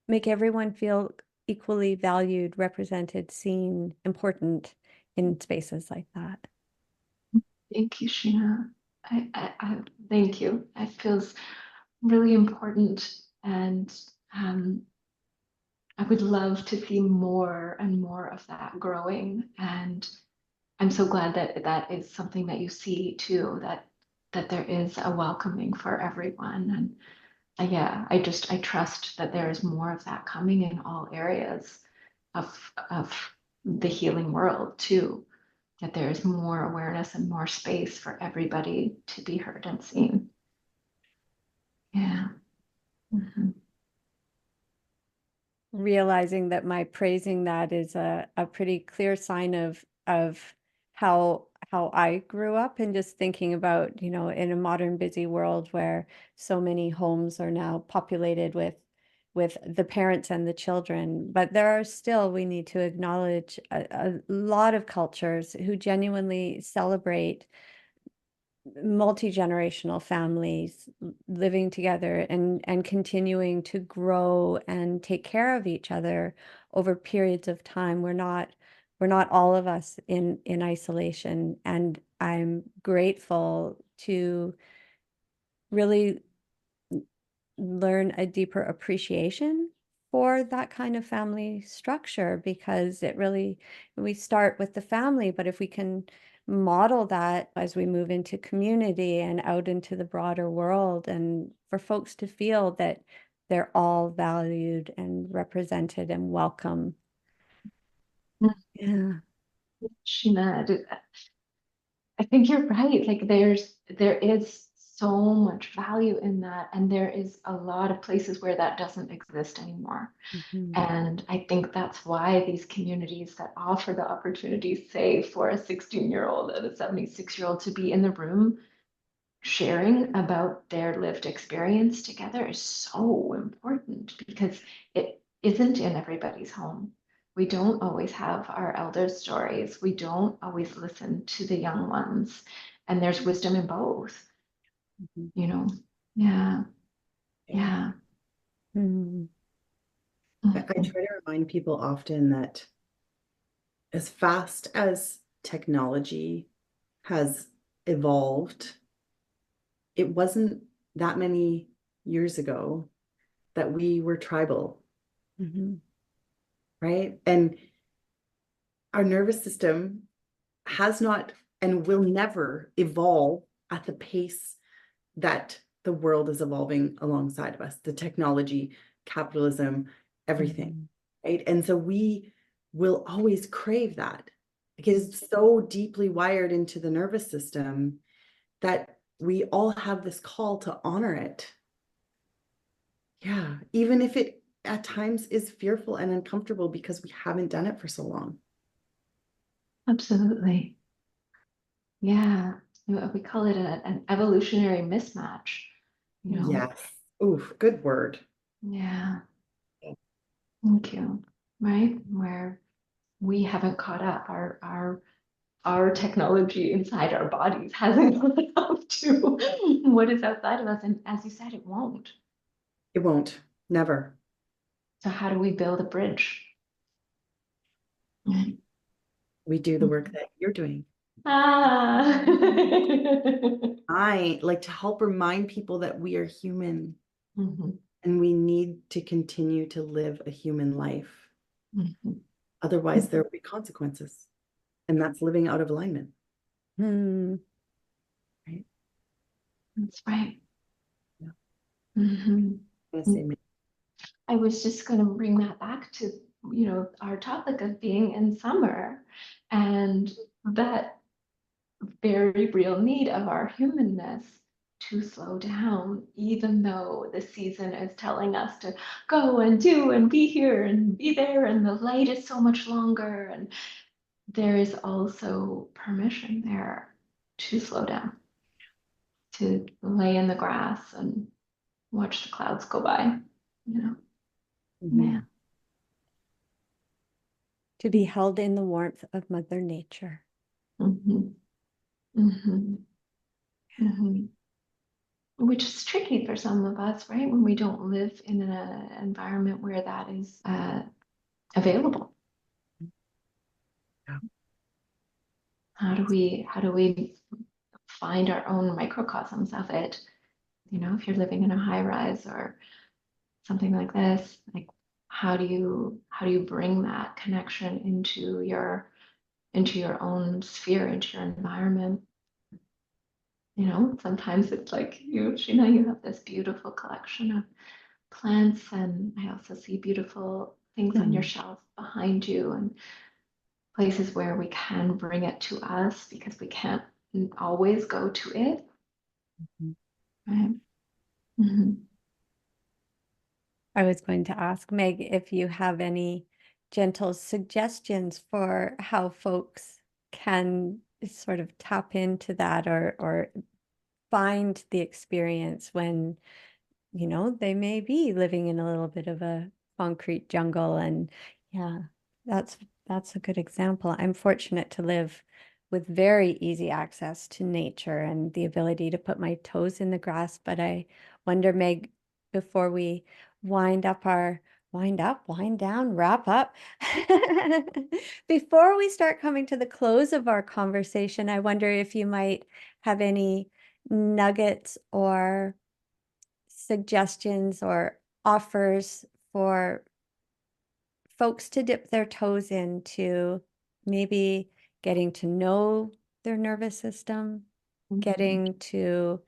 make everyone feel equally valued, represented, seen, important in spaces like that. thank you, Sheena. I thank you. It feels really important, and I would love to see more and more of that growing. And I'm so glad that that is something that you see too, that there is a welcoming for everyone. And yeah, I trust that there is more of that coming in all areas of the healing world too, that there is more awareness and more space for everybody to be heard and seen. Yeah. Mhm. Realizing that my praising that is a pretty clear sign of how I grew up, and just thinking about, in a modern busy world where so many homes are now populated with the parents and the children. But there are still, we need to acknowledge a lot of cultures who genuinely celebrate multi-generational families living together and continuing to grow and take care of each other over periods of time. We're not all of us in isolation, and I'm grateful to really learn a deeper appreciation for that kind of family structure, because we start with the family, but if we can model that as we move into community and out into the broader world, and for folks to feel that they're all valued and represented and welcome. Yeah. Sheena, I think you're right. Like there is so much value in that, and there is a lot of places where that doesn't exist anymore. Mhm. And I think that's why these communities that offer the opportunity, say for a 16-year-old and a 76-year-old to be in the room sharing about their lived experience together, is so important, because it isn't in everybody's home. We don't always have our elders' stories. We don't always listen to the young ones. And there's wisdom in both, Mhm. you know? Yeah. Yeah. Yeah. Mhm. I try to remind people often that as fast as technology has evolved, it wasn't that many years ago that we were tribal, Mhm. right? And our nervous system has not and will never evolve at the pace that the world is evolving alongside of us, the technology, capitalism, everything, Mhm. right? And so we will always crave that, because it's so deeply wired into the nervous system that we all have this call to honor it. Yeah, even if it at times is fearful and uncomfortable because we haven't done it for so long. Absolutely. Yeah. We call it an evolutionary mismatch, you know? Yes. Oof, good word. Yeah. Thank you. Right? Where we haven't caught up. Our technology inside our bodies hasn't caught up to what is outside of us. And as you said, it won't. It won't. Never. So how do we build a bridge? Mm. We do the work that you're doing. Ah. I like to help remind people that we are human Mhm, and we need to continue to live a human life. mhm. Otherwise, there will be consequences. And that's living out of alignment. Hmm. Right? That's right. Yeah. Mhm. I'm gonna say, I was just going to bring that back to, our topic of being in summer and that very real need of our humanness to slow down, even though the season is telling us to go and do and be here and be there, and the light is so much longer. And there is also permission there to slow down, to lay in the grass and watch the clouds go by, you know, mhm. man. To be held in the warmth of Mother Nature. Mm-hmm. Mm-hmm. Mm-hmm. Which is tricky for some of us, right? When we don't live in an environment where that is available. Yeah. How do we find our own microcosms of it? If you're living in a high rise or something like this, like how do you bring that connection into your own sphere, into your environment? Sometimes it's like Sheena, you have this beautiful collection of plants, and I also see beautiful things on your Mhm. shelf behind you, and places where we can bring it to us because we can't always go to it, Mhm. right? Mm-hmm. I was going to ask Meg if you have any gentle suggestions for how folks can sort of tap into that or find the experience when, they may be living in a little bit of a concrete jungle. And yeah, that's that's a good example. I'm fortunate to live with very easy access to nature and the ability to put my toes in the grass. But I wonder, Meg, before we wind down, wrap up. Before we start coming to the close of our conversation, I wonder if you might have any nuggets or suggestions or offers for folks to dip their toes into maybe getting to know their nervous system, getting to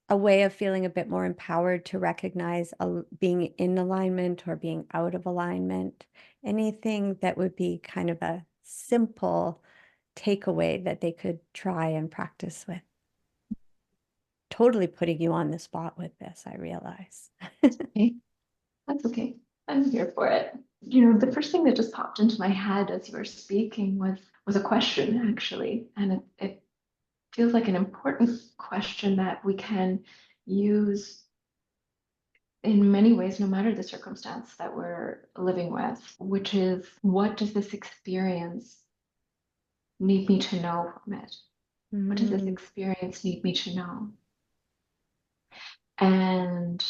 a way of feeling a bit more empowered to recognize being in alignment or being out of alignment. Anything that would be kind of a simple takeaway that they could try and practice with. Totally putting you on the spot with this, I realize. Okay, that's okay. I'm here for it. The first thing that just popped into my head as you were speaking was a question, actually, and it feels like an important question that we can use in many ways, no matter the circumstance that we're living with, which is, what does this experience need me to know from it? What does this Mm, experience need me to know? And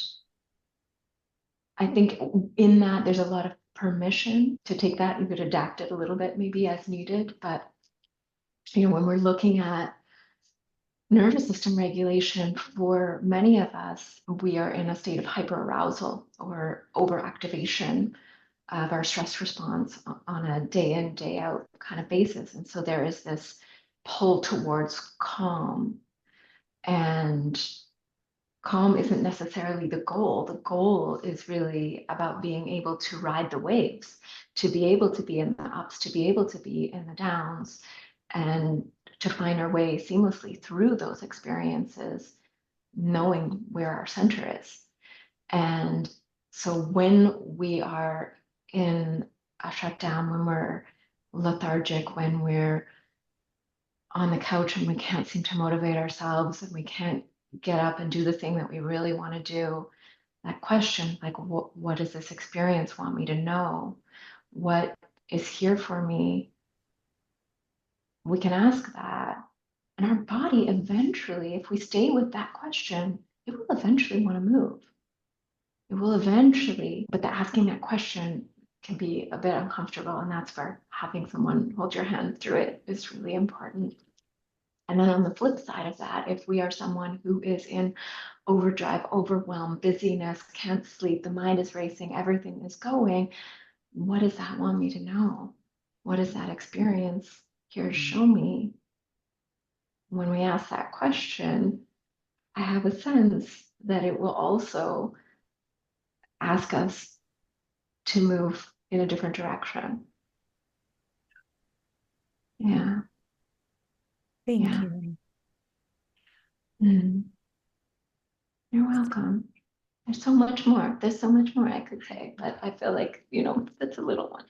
I think in that there's a lot of permission to take that. You could adapt it a little bit, maybe as needed. But when we're looking at nervous system regulation, for many of us, we are in a state of hyperarousal or overactivation of our stress response on a day in, day out kind of basis. And so there is this pull towards calm. And calm isn't necessarily the goal. The goal is really about being able to ride the waves, to be able to be in the ups, to be able to be in the downs, and to find our way seamlessly through those experiences, knowing where our center is. And so when we are in a shutdown, when we're lethargic, when we're on the couch and we can't seem to motivate ourselves and we can't get up and do the thing that we really want to do, that question, like, what does this experience want me to know? What is here for me? We can ask that. And our body eventually, if we stay with that question, it will eventually want to move. It will eventually, but asking that question can be a bit uncomfortable. And that's where having someone hold your hand through it is really important. And then on the flip side of that, if we are someone who is in overdrive, overwhelm, busyness, can't sleep, the mind is racing, everything is going, what does that want me to know? What is that experience here to show me? When we ask that question, I have a sense that it will also ask us to move in a different direction. Yeah. Thank Yeah. you. Mm. You're welcome. There's so much more. There's so much more I could say, but I feel like, that's a little one.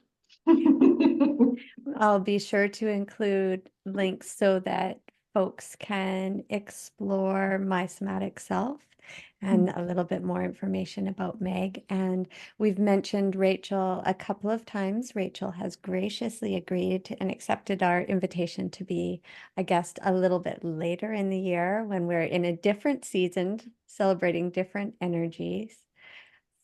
I'll be sure to include links so that folks can explore my somatic self and a little bit more information about Meg. And we've mentioned Rachel a couple of times. Rachel has graciously agreed and accepted our invitation to be a guest a little bit later in the year when we're in a different season, celebrating different energies.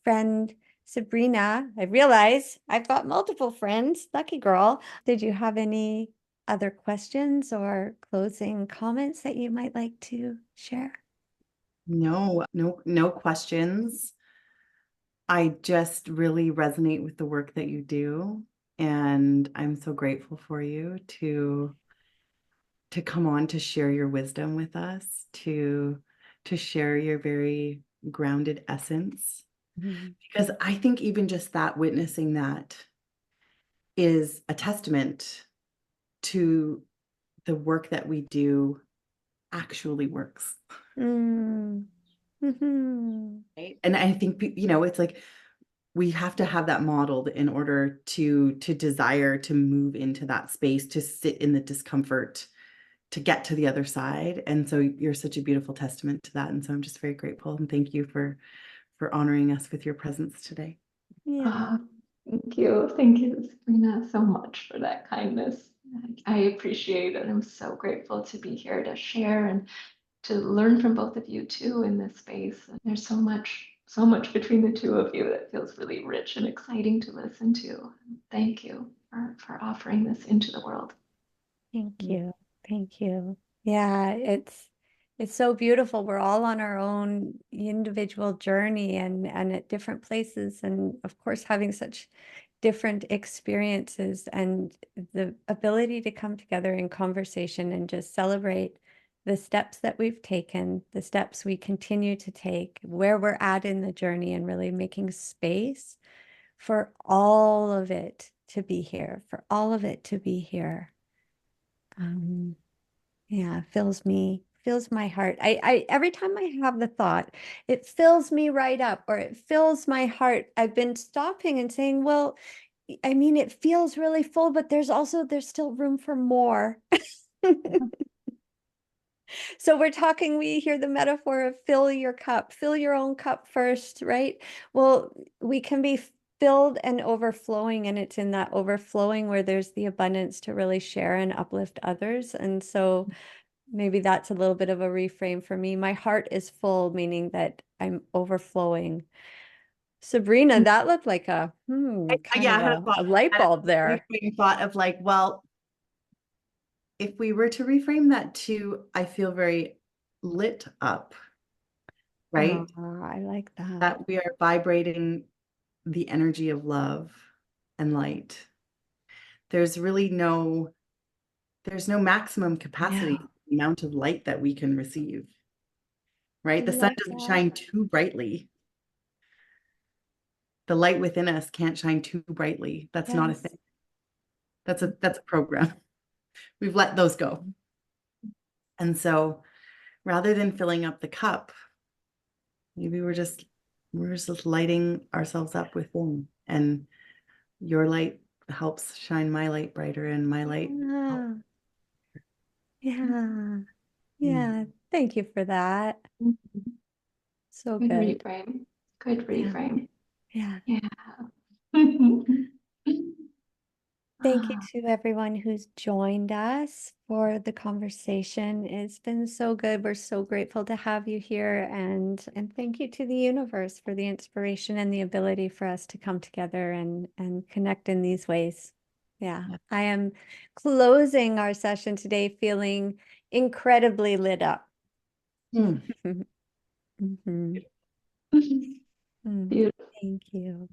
Friend Sabrina, I realize I've got multiple friends. Lucky girl. Did you have any other questions or closing comments that you might like to share? No questions. I just really resonate with the work that you do. And I'm so grateful for you to come on to share your wisdom with us, to share your very grounded essence. Because I think even just that, witnessing that is a testament to the work that we do actually works. Mm. Right? And I think, it's like we have to have that modeled in order to desire to move into that space, to sit in the discomfort, to get to the other side. And so you're such a beautiful testament to that. And so I'm just very grateful, and thank you for honoring us with your presence today. Yeah. Thank you. Thank you, Sabrina, so much for that kindness. I appreciate it. I'm so grateful to be here to share and to learn from both of you too in this space. There's so much between the two of you that feels really rich and exciting to listen to. Thank you for offering this into the world. Thank you. Thank you. Yeah, it's so beautiful. We're all on our own individual journey and at different places, and of course having such different experiences, and the ability to come together in conversation and just celebrate the steps that we've taken, the steps we continue to take, where we're at in the journey, and really making space for all of it to be here, for all of it to be here. Yeah, fills my heart. I every time I have the thought, it fills me right up, or it fills my heart. I've been stopping and saying, well, I mean, it feels really full, but there's still room for more. So we hear the metaphor of fill your cup, fill your own cup first, right? Well, we can be filled and overflowing, and it's in that overflowing where there's the abundance to really share and uplift others. And so maybe that's a little bit of a reframe for me. My heart is full, meaning that I'm overflowing. Sabrina, that looked like a kind Yeah, of I had a thought. a light bulb there. Thought of like, well, if we were to reframe that to, I feel very lit up, right? I like that. That we are vibrating the energy of love and light. There's maximum capacity, the amount of light that we can receive, right? The sun doesn't shine too brightly. The light within us can't shine too brightly. That's not a thing. That's a program. We've let those go. And so rather than filling up the cup, maybe we're just lighting ourselves up within, and your light helps shine my light brighter, and my light helps. Yeah. Yeah. Thank you for that. So Good good. reframe. Good Yeah. reframe. Yeah. Yeah. Thank you to everyone who's joined us for the conversation. It's been so good. We're so grateful to have you here, and thank you to the universe for the inspiration and the ability for us to come together and connect in these ways. Yeah. I am closing our session today feeling incredibly lit up. Mm. Mhm. Beautiful. Thank you.